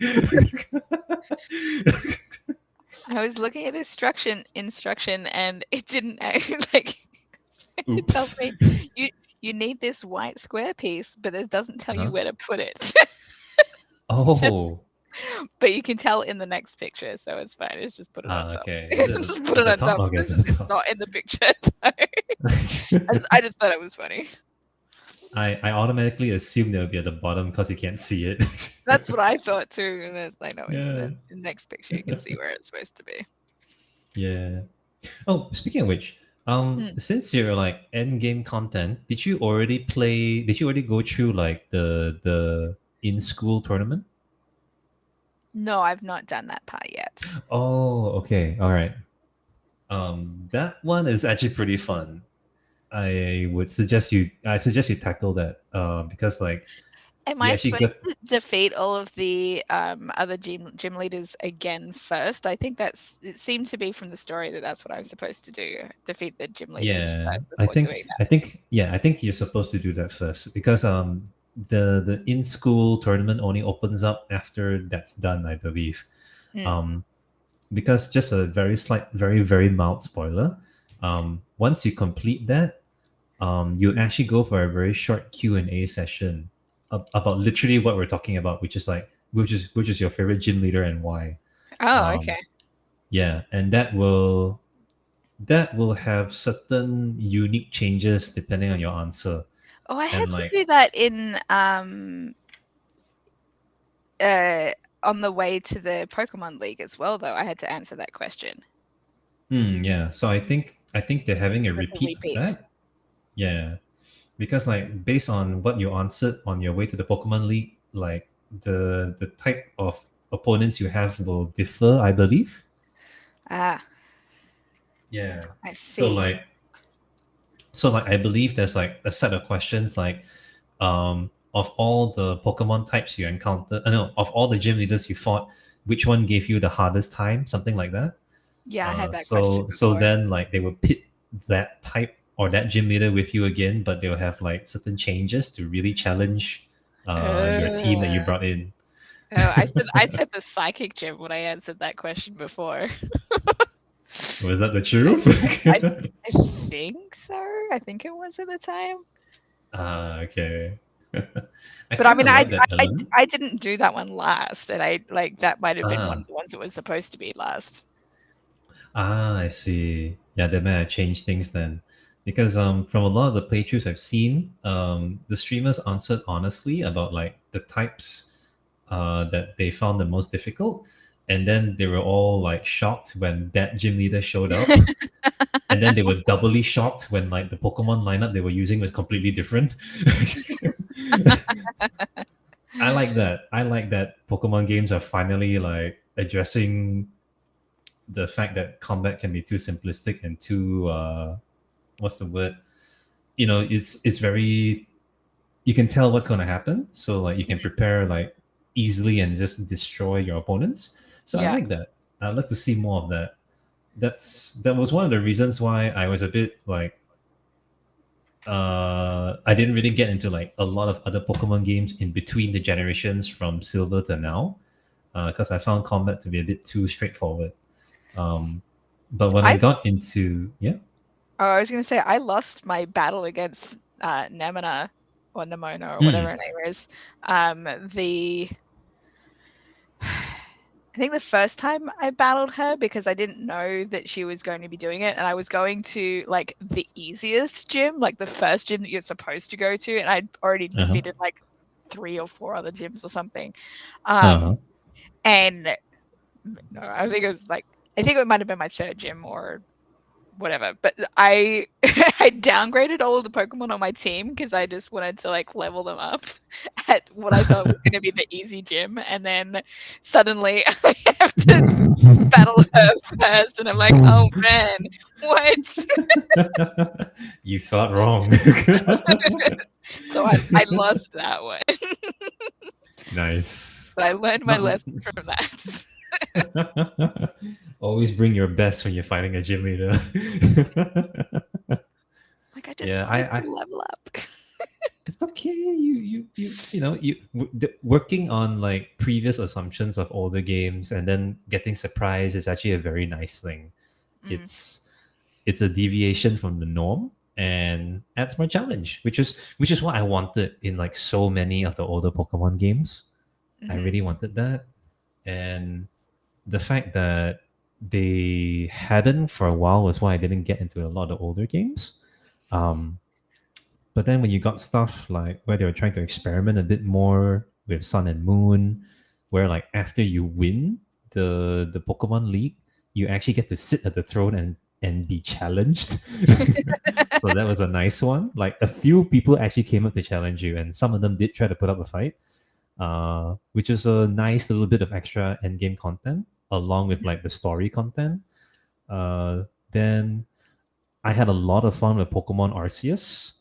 I was looking at this instruction and it didn't like it tells Oops. me you need this white square piece, but it doesn't tell you Huh? where to put it. It's just, Oh, but you can tell in the next picture, so it's fine. It's just put it on top. okay. Just put At it the on top, top. okay, This it's is at the it's top. not in the picture. So I just thought it was funny. I automatically assume they'll be at the bottom because you can't see it. That's what I thought too. And it's like, no, it's in Yeah. the next picture. You can see where it's supposed to be. Yeah. Oh, speaking of which, Mm. since you're like end game content, did you already play? Did you already go through like the in school tournament? No, I've not done that part yet. Oh, okay, all right. That one is actually pretty fun. I suggest you tackle that. Because like Am you I actually supposed got to defeat all of the other gym leaders again first? I think it seemed to be from the story that that's what I was supposed to do. Defeat the gym leaders yeah. first before doing that. I think you're supposed to do that first because the in school tournament only opens up after that's done, I believe. Mm. Um, because just a very slight, very mild spoiler. Once you complete that, you actually go for a very short Q&A session about literally what we're talking about, which is like which is your favorite gym leader and why. Oh, Um, okay. yeah, and that will have certain unique changes depending on your answer. Oh, I had And to like, do that in uh on the way to the Pokemon League as well, though. I had to answer that question. yeah. So I think they're having a That's a repeat of repeat. that. Yeah, because like based on what you answered on your way to the Pokemon League, like the type of opponents you have will differ, I believe. Ah, Yeah. I So see. like so like I believe there's like a set of questions like of all the Pokemon types you encountered, no, of all the gym leaders you fought, which one gave you the hardest time, something like that. Yeah, I had that question So before. then like they will pit that type or that gym leader with you again, but they'll have like certain changes to really challenge your team that you Uh, brought in. oh, I said the psychic gym when I answered that question before. Was that the I truth? I I think so. I think it was at the time. Ah, okay. I But I kind mean, of like that element. I didn't do that one last, and I like that might have been one Ah, of the ones that was supposed to be last. I see. Yeah, they may have changed things then. Because from a lot of the playthroughs I've seen, the streamers answered honestly about like the types that they found the most difficult. And then they were all like shocked when that gym leader showed up. And then they were doubly shocked when like the Pokemon lineup they were using was completely different. I like that. I like that Pokemon games are finally like addressing the fact that combat can be too simplistic and too what's the word? You know, it's very you can tell what's going to happen, so like you can prepare like easily and just destroy your opponents. So I Yeah. like that. I'd like to see more of that. That was one of the reasons why I was a bit like I didn't really get into like a lot of other Pokemon games in between the generations from Silver to now, because I found combat to be a bit too straightforward. Um, but when I I got into yeah, Oh, I was gonna say I lost my battle against Nemona or Nemona or whatever hmm, her name is. The I think the first time I battled her because I didn't know that she was going to be doing it, and I was going to like the easiest gym, like the first gym that you're supposed to go to, and I'd already uh-huh, defeated like 3 or 4 other gyms or something. uh-huh. And no, I think it might have been my third gym or whatever. But I I downgraded all of the Pokemon on my team because I just wanted to like level them up at what I thought was going to be the easy gym, and then suddenly I have to battle her first, and I'm like, oh man, what? You thought wrong. So I lost that one, Nice. but I learned my Not lesson from that. always bring your best when you're fighting a gym leader. Like I just Yeah, wanted I to level up. it's okay. You know working on like previous assumptions of older games and then getting surprised is actually a very nice thing. Mm, It's it's a deviation from the norm and adds more challenge, which is what I wanted in like so many of the older Pokemon games. I hmm really wanted that, and the fact that they hadn't for a while was why I didn't get into a lot of older games. Um, But then when you got stuff like where they were trying to experiment a bit more with Sun and Moon, where like after you win the Pokemon League, you actually get to sit at the throne and be challenged. So that was a nice one. Like a few people actually came up to challenge you, and some of them did try to put up a fight, which is a nice little bit of extra end game content along with like the story content. Then I had a lot of fun with Pokemon Arceus.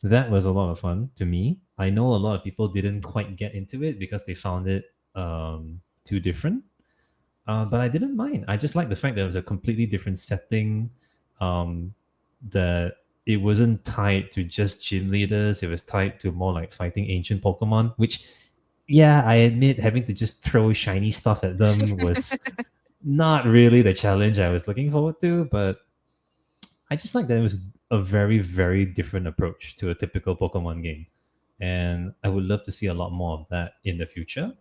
That was a lot of fun to me. I know a lot of people didn't quite get into it because they found it too different. But I didn't mind. I just like the fact that it was a completely different setting. Um, that it wasn't tied to just gym leaders. It was tied to more like fighting ancient Pokemon. Which, yeah, I admit having to just throw shiny stuff at them was not really the challenge I was looking forward to. But I just like that it was a very, very different approach to a typical Pokemon game. And I would love to see a lot more of that in the future.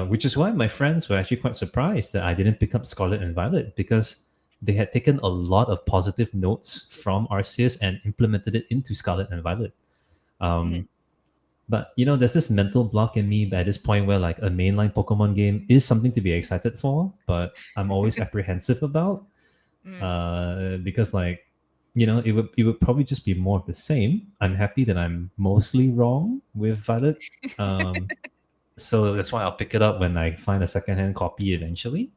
Which is why my friends were actually quite surprised that I didn't pick up Scarlet and Violet because they had taken a lot of positive notes from Arceus and implemented it into Scarlet and Violet. Mhm. Um, but there's this mental block in me at this point where like a mainline Pokemon game is something to be excited for, but I'm always apprehensive about Mm. because like it would probably just be more of the same. I'm happy that I'm mostly wrong with Violet. Um, so that's why I'll pick it up when I find a secondhand copy eventually.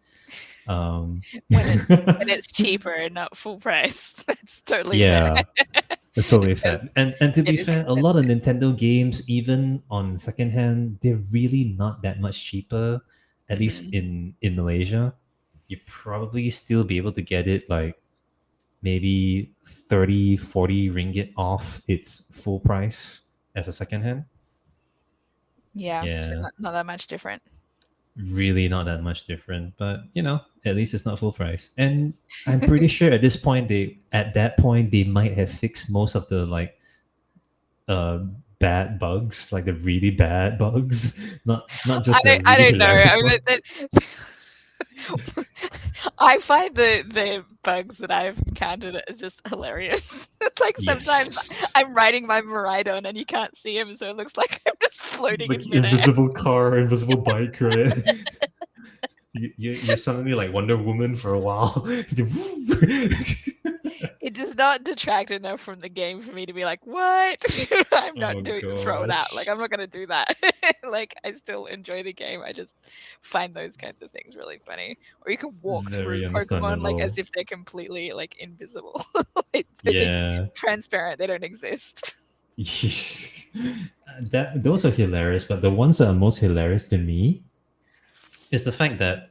Um, When it's cheaper and not full price. That's totally fair yeah, it's totally because fair. And to it be is fair, a lot of expensive. Nintendo games, even on secondhand, they're really not that much cheaper. At least Mhm. in Malaysia, you probably still be able to get it like maybe 30, 40 ringgit off its full price as a secondhand. Yeah, so Yeah, not that much different. really not that much different, but at least it's not full price. And I'm pretty sure at that point they might have fixed most of the like uh bad bugs, like the really bad bugs, not just the I really don't know. I hilarious mean, one. I find the bugs that I've encountered as just hilarious. It's like sometimes Yes. I'm riding my Maridon and you can't see him, so it looks like I'm just floating Like in midair. invisible car, invisible bike, right? You're suddenly like Wonder Woman for a while. It does not detract enough from the game for me to be like, "What? I'm not Oh doing throw it out." Like, gosh. I'm not gonna do that. Like, I still enjoy the game. I just find those kinds of things really funny. Or you can walk through Very Pokemon, like, as understandable. if they're completely, like, invisible. Like, they're Yeah. transparent, they don't exist. That those are hilarious, but the ones that are most hilarious to me is the fact that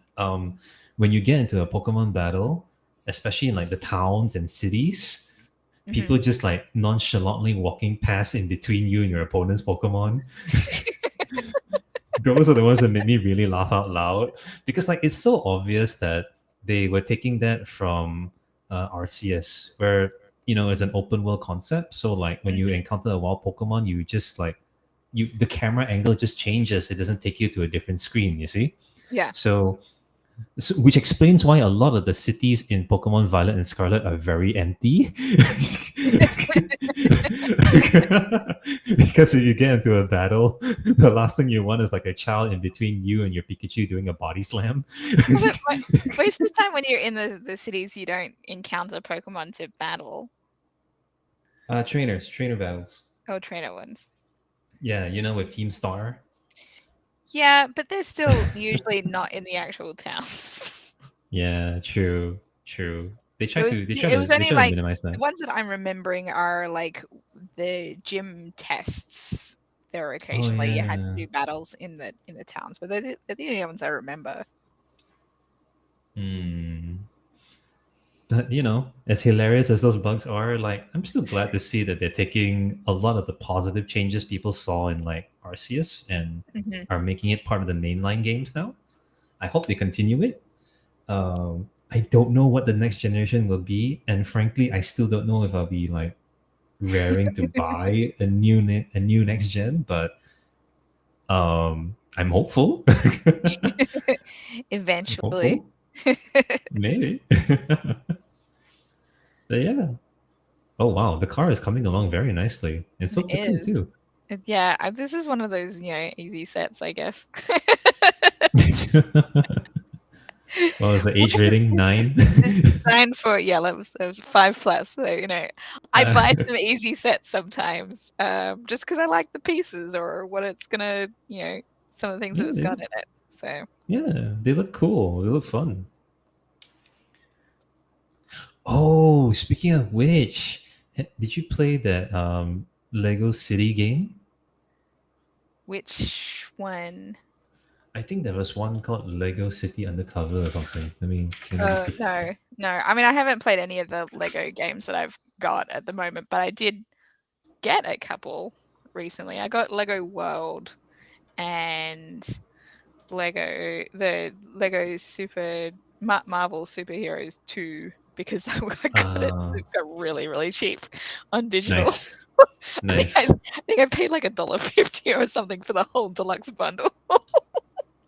when you get into a Pokemon battle, especially in like the towns and cities, Mhm. people just like nonchalantly walking past in between you and your opponent's Pokemon. Those are the ones that made me really laugh out loud because like it's so obvious that they were taking that from RCS, where it's an open world concept. So like when you Mhm. encounter a wild Pokemon, you just like the camera angle just changes. It doesn't take you to a different screen. You see, Yeah. so which explains why a lot of the cities in Pokemon Violet and Scarlet are very empty. Because if you get into a battle, the last thing you want is like a child in between you and your Pikachu doing a body slam. Well, but most of the time when you're in the cities, you don't encounter Pokemon to battle. Trainer battles. Oh, trainer ones. Yeah, with Team Star. Yeah, but they're still usually not in the actual towns. Yeah, true, true. They try to they try It to was they only try to like minimize the that. ones that I'm remembering are like the gym tests. There were Oh occasionally you had to yeah. do battles in the towns, but they're the only ones I remember. Hmm. But as hilarious as those bugs are, like I'm still glad to see that they're taking a lot of the positive changes people saw in like Arceus and Hmm. are making it part of the mainline games now. I hope they continue it. I don't know what the next generation will be, and frankly, I still don't know if I'll be like raring to buy a new next gen. But I'm hopeful. I'm Eventually. hopeful, maybe. But yeah. Oh wow, the car is coming along very nicely and so It quickly is. too. Yeah, this is one of those, easy sets, I guess. Well, is the Well, age rating nine? this is designed for, yeah, that was 5 plus. So, I buy some easy sets sometimes, just because I like the pieces or what it's gonna, some of the things that Yeah, it's got in it. So yeah, they look cool. They look fun. Oh, speaking of which, did you play that Lego City game? which one? I think there was one called Lego City Undercover or something. Let me just quickly check. No, no. I mean, I haven't played any of the Lego games that I've got at the moment, but I did get a couple recently. I got Lego World and the Lego Marvel Superheroes 2 because I got really, really cheap on digital. Nice, I think I nice. I think I paid like $1.50 or something for the whole deluxe bundle.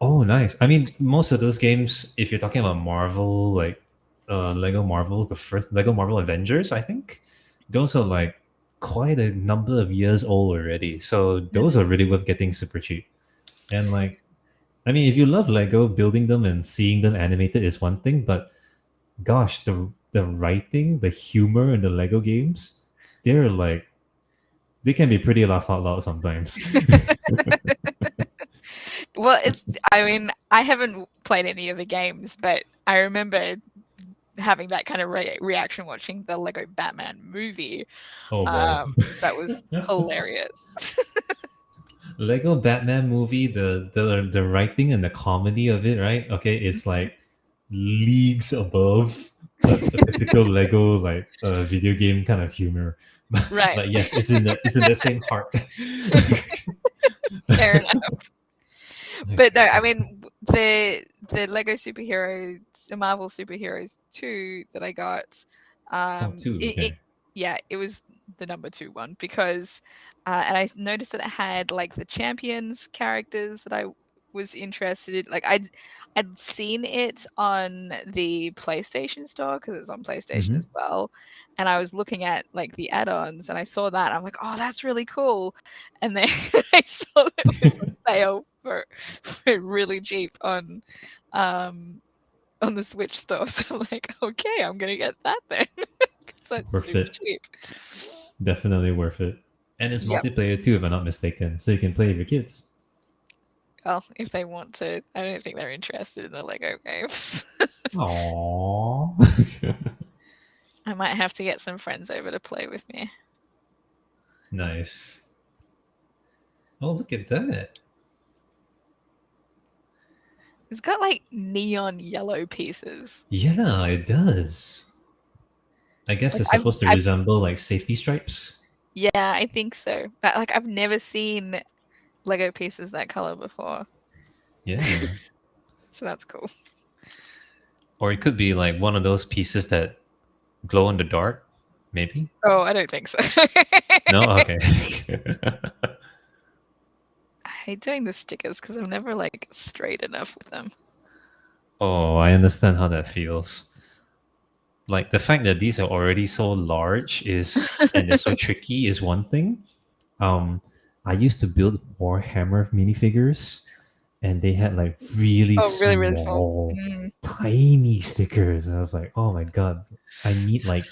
Oh, nice. I mean, most of those games, if you're talking about Marvel, like Lego Marvel, the first Lego Marvel Avengers, I think those are like quite a number of years old already. So those are really worth getting super cheap. And like, I mean, if you love Lego, building them and seeing them animated is one thing, but gosh, the writing, the humor in the Lego games, they're like they can be pretty laugh out loud sometimes. Well, I mean, I haven't played any of the games, but I remember having that kind of reaction watching the Lego Batman movie. Oh wow. 'Cause that was hilarious. Lego Batman movie, the writing and the comedy of it, right? Okay, it's like leagues above a typical Lego like video game kind of humor. Right. But yes, it's in the same heart. Fair enough. My But no, I God. mean the Lego superheroes, the Marvel superheroes 2 that I got, Oh, two. it Okay. yeah, it was the number 2 one because and I noticed that it had like the champions characters that I was interested in. Like I'd seen it on the PlayStation store because it's on PlayStation Mm-hmm. as well. And I was looking at like the add-ons and I saw that. I'm like, oh, that's really cool. And then I saw it was on sale for really cheap um on the Switch store. So I'm like, okay, I'm gonna get that then. So it's Worth super it. cheap. Definitely worth it. And it's Yep. multiplayer too, if I'm not mistaken. So you can play with your kids. Well, if they want to, I don't think they're interested in the Lego games. Aww. I might have to get some friends over to play with me. Nice. Oh, look at that. It's got like neon yellow pieces. Yeah, it does. I guess Like it's supposed to resemble like safety stripes. yeah, I think so. But like I've never seen Lego pieces that color before, Yeah. so that's cool. Or it could be like one of those pieces that glow in the dark, maybe? Oh, I don't think so. No? Okay. I hate doing the stickers because I'm never like straight enough with them. Oh, I understand how that feels. Like the fact that these are already so large is and they're so tricky is one thing. Um, I used to build Warhammer minifigures, and they had like really Oh, really, really small. small, tiny stickers. And I was like, oh my god, I need like,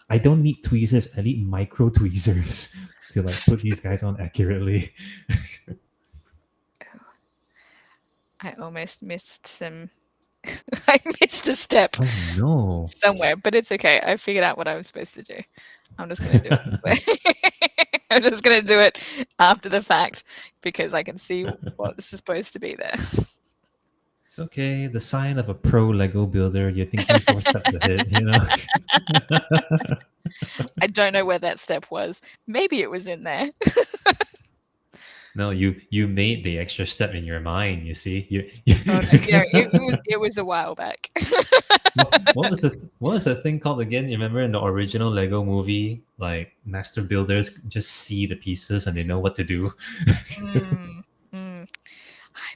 I don't need tweezers. I need micro tweezers to like put these guys on accurately. I almost missed some. I missed a step Oh no. somewhere, but it's okay. I figured out what I was supposed to do. I'm just going to do it this way. I'm just going to do it after the fact because I can see what's supposed to be there. It's okay. The sign of a pro Lego builder. You're thinking 4 steps ahead, you know? I don't know where that step was. Maybe it was in there. No, you made the extra step in your mind. You see, you Oh no, it was a while back. what was the thing called again? You remember in the original Lego movie, like master builders just see the pieces and they know what to do. Mm, mm.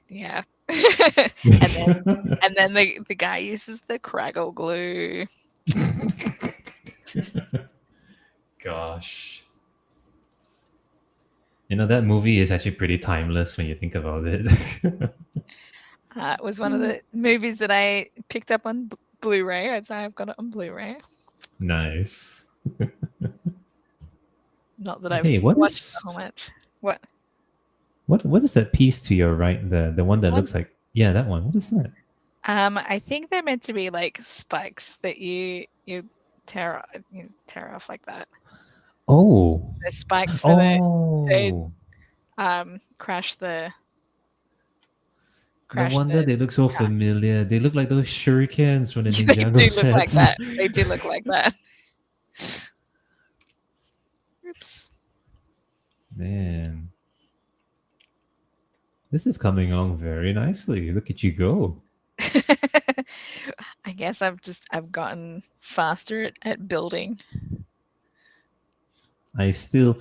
Yeah. and then the guy uses the Craggle glue. gosh. You know, that movie is actually pretty timeless when you think about it. It was one of the movies that I picked up on Blu-ray. I'd say I've got it on Blu-ray. Nice. Not that I've Hey, what watched a whole is bunch. What? what is that piece to your right? The one This that one? looks like, yeah, that one. What is that? I think they're meant to be like spikes that you tear off like that. Oh. The spikes for the to Oh. crash the No crash wonder the they look so car. familiar. They look like those shurikens from the They Ninjago do look like sets. that. They do look like that. Oops. Man. This is coming on very nicely. Look at you go. I guess I've gotten faster at building. I still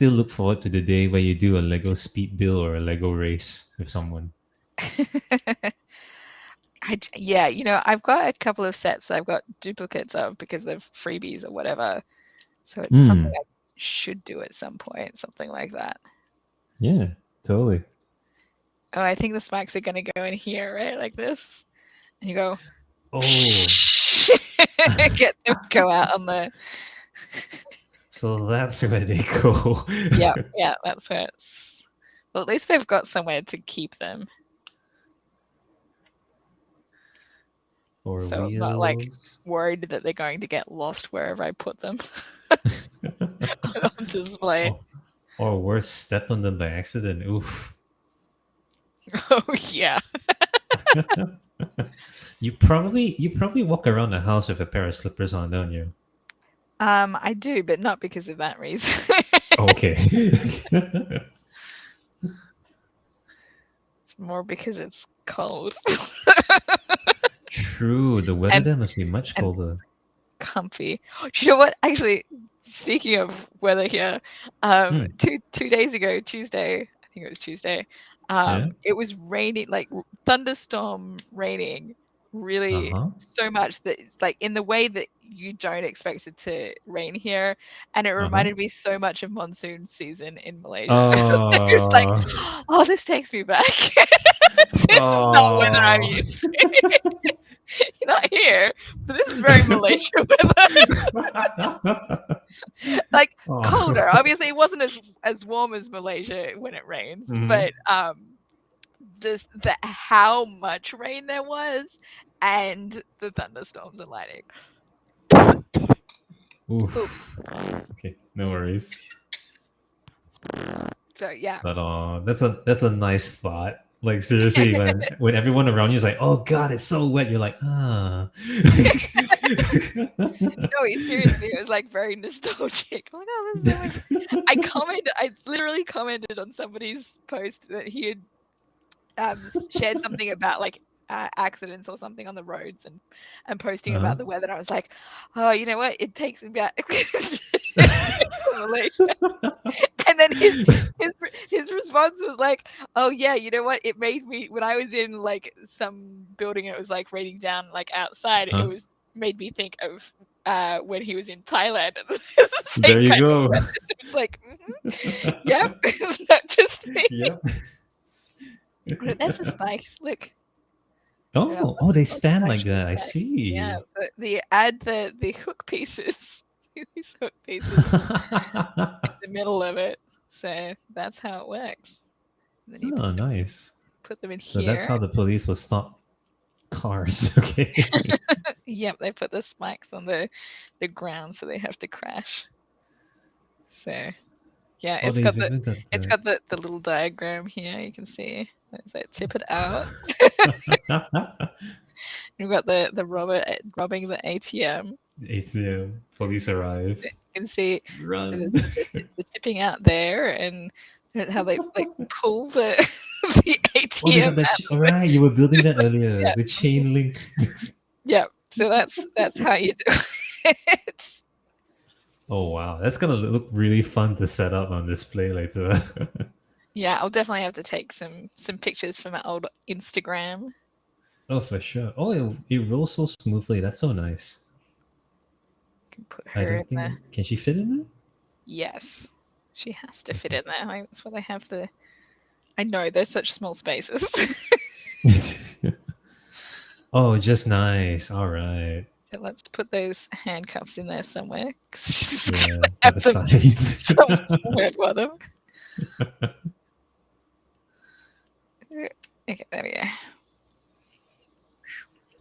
look forward to the day where you do a Lego speed build or a Lego race with someone. Yeah, I've got a couple of sets that I've got duplicates of because they're freebies or whatever. So it's something Hmm. I should do at some point, something like that. Yeah, totally. Oh, I think the spikes are going to go in here, right? Like this. And you go, Oh, get them go out on the. so that's where they go. Yeah, that's where it's. Well, at least they've got somewhere to keep them. For So I'm not like wheels. worried that they're going to get lost wherever I put them on display. Or worse, step on them by accident. Oof. Oh, yeah. You probably walk around the house with a pair of slippers on, don't you? I do, but not because of that reason. Okay. It's more because it's cold True. The weather and there must be much and colder. comfy. You know what? Actually, speaking of weather here, Hmm. two days ago, Tuesday, I think it was Tuesday, Yeah. it was raining, like thunderstorm raining, Uh really huh. so much that it's like in the way that you don't expect it to rain here, and it Uh huh. reminded me so much of monsoon season in Malaysia. It's like, Uh, oh, this takes me back. This is not weather I'm oh. used to. You're not here, but this is very Malaysia weather. Like Oh. colder. Obviously, it wasn't as warm as Malaysia when it rains, Mhm. but the how much rain there was, and the thunderstorms and lightning. Ooh, Oof. Okay, no worries. so yeah. But that's a nice thought. Like seriously, when everyone around you is like, "Oh God, it's so wet," you're like, "Ah." No, seriously, it was like very nostalgic. I'm like, oh, this is so much. I literally commented on somebody's post that he had shared something about like accidents or something on the roads and posting Uh-huh. about the weather. And I was like, oh, you know what? It takes me back to Malaysia. And then his response was like, oh yeah, you know what? It made me when I was in like some building and it was like raining down like outside. It Huh? was made me think of when he was in Thailand. There Same you kind of go. weather. It's like, yep, it's not just me. Yep. Look, there's the spikes. Look. Yeah, Oh, lots they of stand like actual that. I spikes. Yeah, see. but the hook pieces, these hook pieces in the middle of it. So that's how it works. And then you Oh, nice. put them in So that's here. how the police will stop cars. Okay. Yep, they put the spikes on the ground, so they have to crash. So yeah, Oh, they've even got it's the. got the little diagram here. You can see. It's like tip it out. You've got the robber robbing the ATM. ATM. Police arrive. You can see. So there's Run. the tipping out there, and how they like pull the the Oh, they ATM got that. out. All right, you were building that earlier. Yeah, The chain link. yeah. So that's how you do it. Oh wow, that's gonna look really fun to set up on display later. Yeah, I'll definitely have to take some pictures from my old Instagram. Oh, for sure. Oh, it rolls so smoothly. That's so nice. Can put I her in don't there. think can she fit in there? Yes, she has to fit in there. Like, that's why they have the. I know there's such small spaces. Oh, just nice. All right. So let's put those handcuffs in there somewhere. 'Cause she's Yeah, gonna at have the them sides. somewhere for them. Okay, there we go.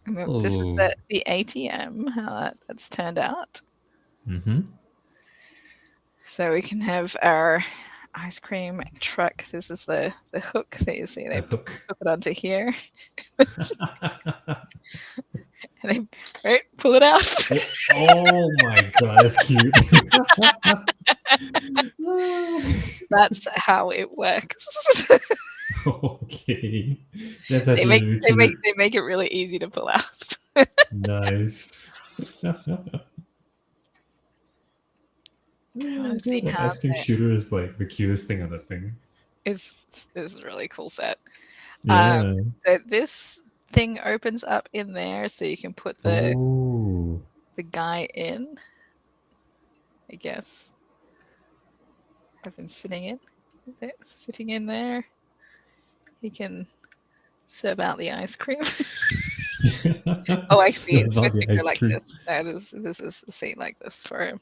And then this is Oh. the ATM. How that's turned out. Mm-hmm. So we can have our ice cream truck. This is the hook that you see. The They hook. hook it onto here, and they right pull it out. Oh my god, that's cute. That's how it works. Okay. That's actually really cute. They make it really easy to pull out. Nice. Oh I my want to see god, the how ice cream that shooter is like the cutest thing on the thing. is. This is a really cool set. Um, Yeah. so this thing opens up in there, so you can put Oh. the guy in. I guess have him sitting in there. He can serve out the ice cream. Oh, actually, it's About supposed the to go ice like cream. this. No, this is a scene like this for him.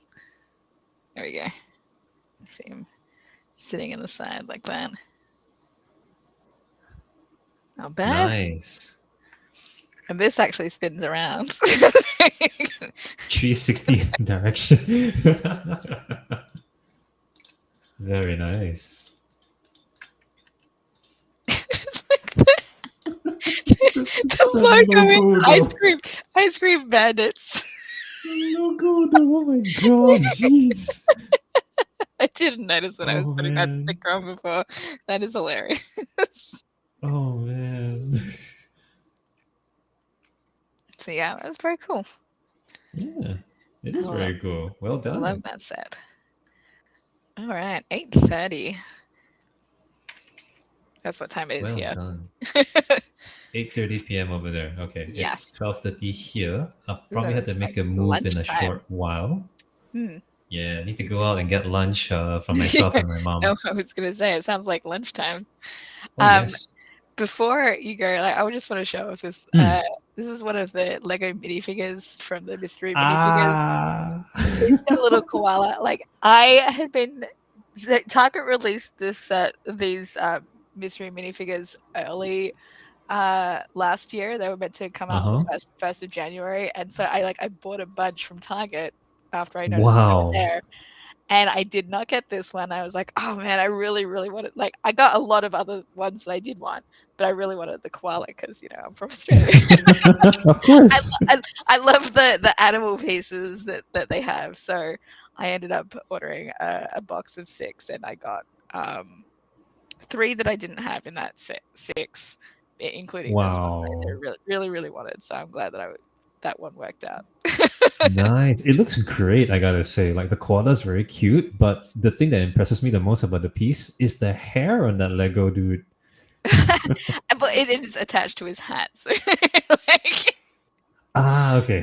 There we go. See him sitting in the side like that. Not bad. Nice. And this actually spins around. 360 direction. Very nice. It's like the The logo logo, is though. ice cream bandits. The logo, though. Oh my god, jeez. I didn't notice when I was Oh putting that man. sticker on before. That is hilarious. Oh man. So yeah, that's very cool. Yeah, it I is love, very cool. Well I love done. that set. All right, 8:30. That's what time it is Well here. done. 8:30 p.m. over there. Okay, it's Yes. 12:30 here. I'll Ooh, probably have to it's make like a move in a lunchtime. short while. Hmm. Yeah, I need to go out and get lunch for myself and my No, mom. I was gonna say it sounds like lunchtime. Oh Um, yes. before you go, like I would just want to show us this. Hmm. This is one of the Lego minifigures from the mystery minifigures. Ah. It's got a little koala. Like I had been, Target released this set, these mystery minifigures early last year. They were meant to come out on the Uh-huh. first of January, and so I bought a bunch from Target after I noticed that they were Wow. there. And I did not get this one. I was like, "Oh man, I really, really wanted." Like, I got a lot of other ones that I did want, but I really wanted the koala because I'm from Australia. Of I, course. I love the animal pieces that they have. So I ended up ordering a box of 6, and I got 3 that I didn't have in that six, including this one that I Wow. really, really, really wanted. So I'm glad that that one worked out. Nice. It looks great, I gotta say. Like the koala is very cute, but the thing that impresses me the most about the piece is the hair on that Lego dude. But it is attached to his hat, so like Ah, okay.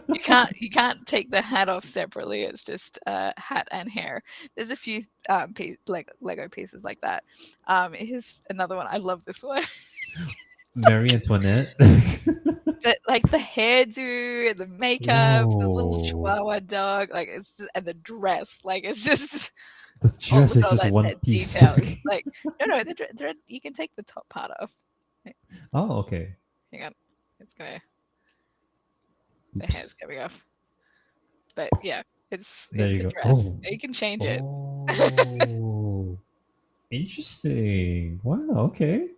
you can't take the hat off separately. It's just hat and hair. There's a few like Lego pieces like that. Here's another one. I love this one. Marie Antoinette. Like the hairdo and the makeup, the little Whoa. Chihuahua dog, like it's just, and the dress, like it's just The oh dress look at is all just one that piece. detail. It's like no, you can take the top part off. Oh, okay. Hang on, it's gonna the hair's Oops. coming off. But yeah, There it's you a go. dress. Oh. You can change it. Oh. Interesting. Wow, okay.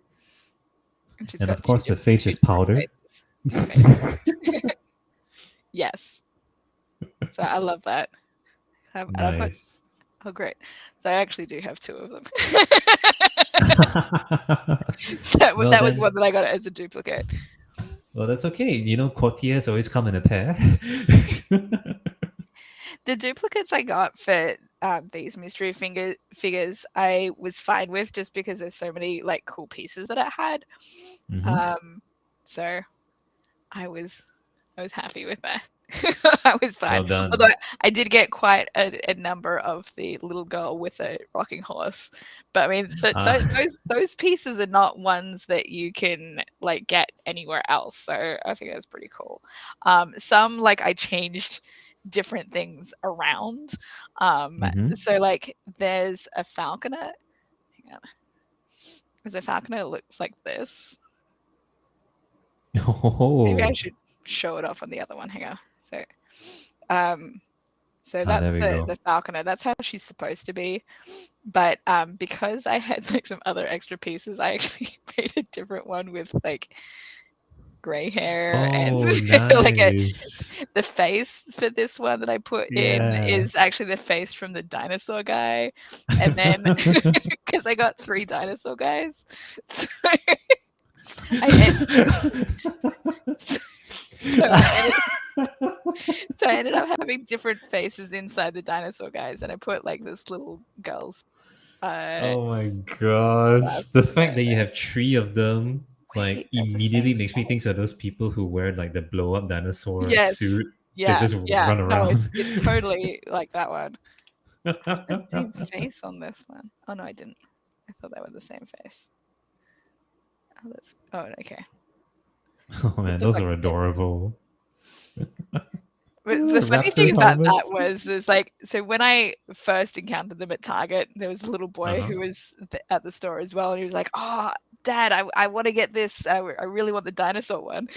And she's And got of course the face two is different powdered. faces. 2 faces. Yes. So I love that. And I've got Nice. oh great. So I actually do have 2 of them. So Well that was then, one that I got as a duplicate. well that's okay. You know, courtiers always come in a pair. The duplicates I got for these figures, I was fine with just because there's so many like cool pieces that it had. Hmm. Um, so I was happy with that. I was fine. Well done. Although I did get quite a number of the little girl with a rocking horse. But I mean, Ah. those pieces are not ones that you can like get anywhere else. So I think that's pretty cool. Some like I changed different things around. Mm-hmm. So like there's a falconer. Hang on. There's a falconer that looks like this. Maybe I Oh. should show it off on the other one. Hang on. Um, so Ah, that's there we go. the falconer. That's how she's supposed to be. But because I had like some other extra pieces, I actually made a different one with like gray hair and Oh, like nice. the face for this one that I put in Yeah. is actually the face from the dinosaur guy. And then because I got 3 dinosaur guys, so I so I ended up having different faces inside the dinosaur guys, and I put like this little girl's Oh my gosh. The glasses fact there. that you have 3 of them like Wait, that's the immediately same makes me size. think of those people who wear like the blow up dinosaur Yes. suit that Yeah, just yeah. run No, around. it's totally like that one. It's the same face on this one. Oh no, I didn't. I thought they were the same face. Oh, that's okay. Oh It man, looked those like are the same. adorable. But the funny Raptor thing about that helmets. was is like so when I first encountered them at Target, there was a little boy Uh-huh. who was at the store as well, and he was like, "Oh, Dad, I want to get this. I really want the dinosaur one."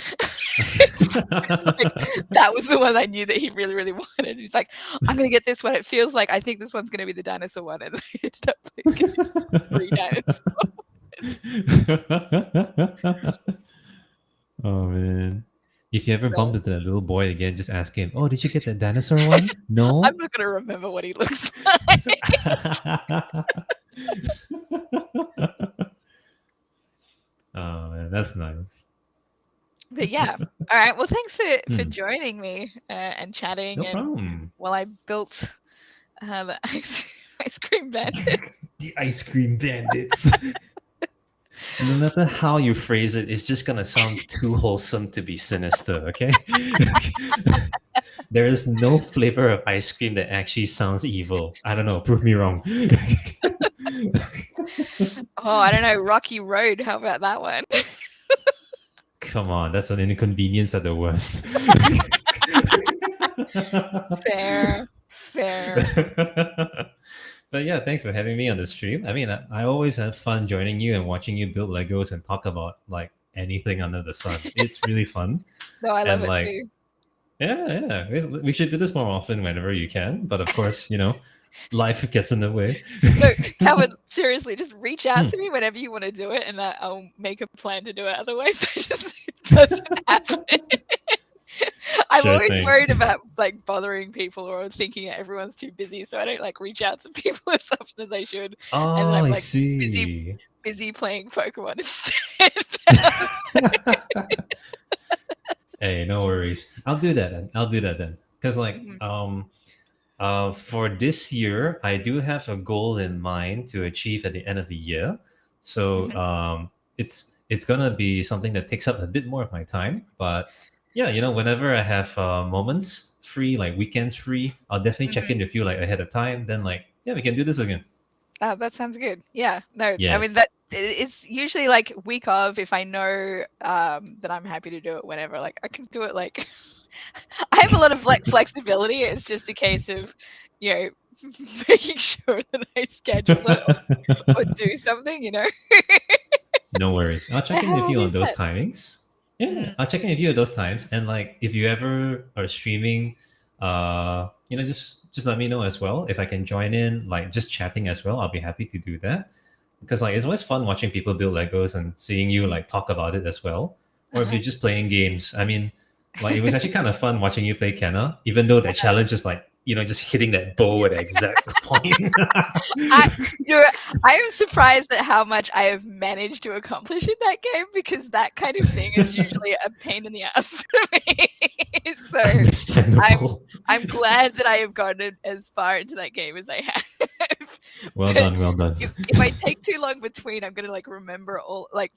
Like that was the one I knew that he really, really wanted. He's like, "I'm gonna get this one. It feels like I think this one's gonna be the dinosaur one," and I ended up like, getting 3 dinosaurs. Oh man. If you ever bump So into that little boy again, just ask him, "Oh, did you get that dinosaur one?" No? I'm not gonna remember what he looks like. Oh man, that's nice. But yeah, all right. Well, thanks for Hmm. joining me and chatting, No and problem. while I built the ice cream bandit. The ice cream bandits. No matter how you phrase it, it's just gonna sound too wholesome to be sinister, okay? There is no flavor of ice cream that actually sounds evil. I don't know, prove me wrong. Oh, I don't know, Rocky Road. How about that one? Come on, that's an inconvenience at the worst. Fair, fair. But yeah, thanks for having me on the stream. I mean, I always have fun joining you and watching you build Legos and talk about like anything under the sun. It's really fun. No, I love And it like, too. yeah, we should do this more often whenever you can. But of course, life gets in the way. No, Calvin, seriously, just reach out Hmm. to me whenever you want to do it, and I'll make a plan to do it. Otherwise, it doesn't happen. I'm Sure always thing. worried about like bothering people or thinking that everyone's too busy, so I don't like reach out to people as often as I should, and then Oh, I'm I like busy see. busy playing Pokemon instead. Hey, no worries. I'll do that then. I'll do that then. Because like Mhm, for this year, I do have a goal in mind to achieve at the end of the year. So mhm, it's gonna be something that takes up a bit more of my time. But yeah, whenever I have moments free, like weekends free, I'll definitely check mhm. in with you like ahead of time. Then like yeah, we can do this again. That sounds good. Yeah, no, I Yeah. mean it's usually like week of if I know that I'm happy to do it whenever. Like I can do it like I have a lot of like flexibility. It's just a case of you know making sure that I schedule it or do something. No worries. I'll check But in how with will you be on those fun. timings. Yeah, Mhm, I'll check in with you at those times. And like if you ever are streaming, just let me know as well. If I can join in, like just chatting as well, I'll be happy to do that. Because like it's always fun watching people build Legos and seeing you like talk about it as well. Or if uh-huh. you're just playing games. I mean, like it was actually kind of fun watching you play Kenna, even though that challenge is like just hitting that bow at the exact point. I, you're, I am surprised at how much I have managed to accomplish in that game, because that kind of thing is usually a pain in the ass for me. So I'm Understandable. I'm glad that I have gotten as far into that game as I have. Well But done, well done. if I take too long between, I'm gonna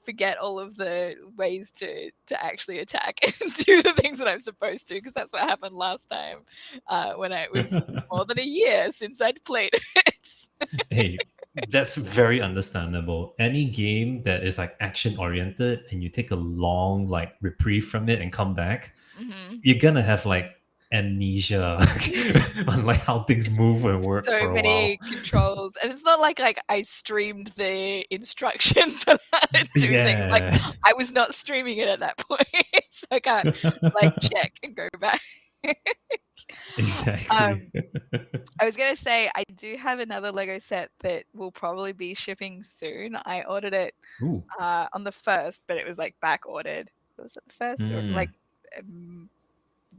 forget all of the ways to actually attack and do the things that I'm supposed to, because that's what happened last time, when it was more than a year since I'd played it. Hey, that's very understandable. Any game that is like action oriented and you take a long like reprieve from it and come back, Hmm. you're gonna have like amnesia on like how things move and work So for a many while. controls, and it's not like I streamed the instructions on how to do things. Like, Yeah. I was not streaming it at that point, so I can't like check and go back. Exactly. um, I was gonna say I do have another Lego set that will probably be shipping soon. I ordered it Ooh. on the first, but it was like back ordered. Was it the first or Mm. like um,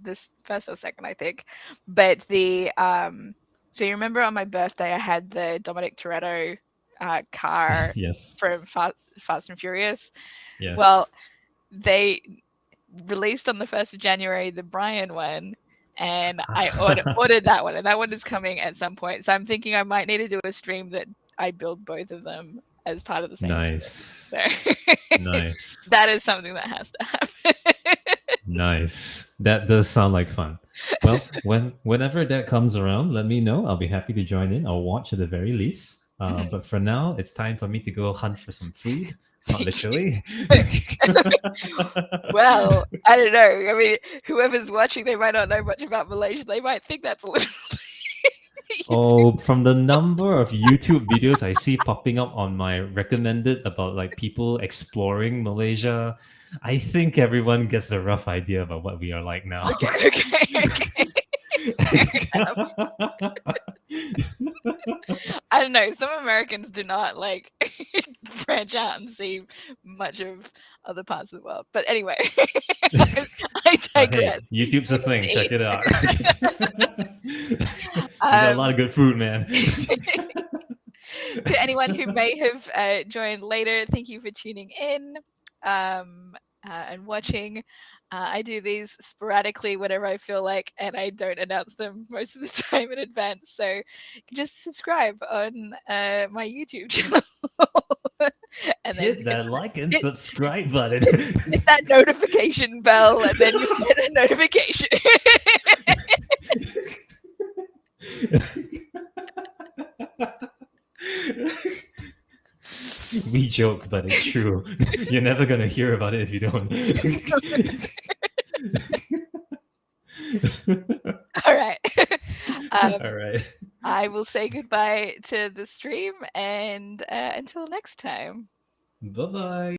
this first or second, I think? But the so you remember on my birthday I had the Dominic Toretto car Yes. from Fast and Furious. Well, Yes. they released on the 1st of January the Brian one, and I ordered that one, and that one is coming at some point. So I'm thinking I might need to do a stream that I build both of them as part of the same stream. Nice. So Nice. that is something that has to happen. Nice. That does sound like fun. Well, whenever that comes around, let me know. I'll be happy to join in. I'll watch at the very least. But for now, it's time for me to go hunt for some food. Not Thank you. literally. Well, I don't know. I mean, whoever's watching, they might not know much about Malaysia. They might think that's a little. Oh, from the number of YouTube videos I see popping up on my recommended about like people exploring Malaysia, I think everyone gets a rough idea about what we are like now. Okay, okay, okay. I don't know. Some Americans do not like branch out and see much of other parts of the world. But anyway, I But hey, digress. YouTube's a You thing. see. Check it out. We got a lot of good food, man. To anyone who may have joined later, thank you for tuning in and watching. I do these sporadically whenever I feel like, and I don't announce them most of the time in advance. So you can just subscribe on my YouTube channel and then Hit that like and hit, subscribe button. hit that notification bell, and then you get a notification. We joke, but it's true. You're never gonna hear about it if you don't. All right. All right. I will say goodbye to the stream, and until next time. Bye bye.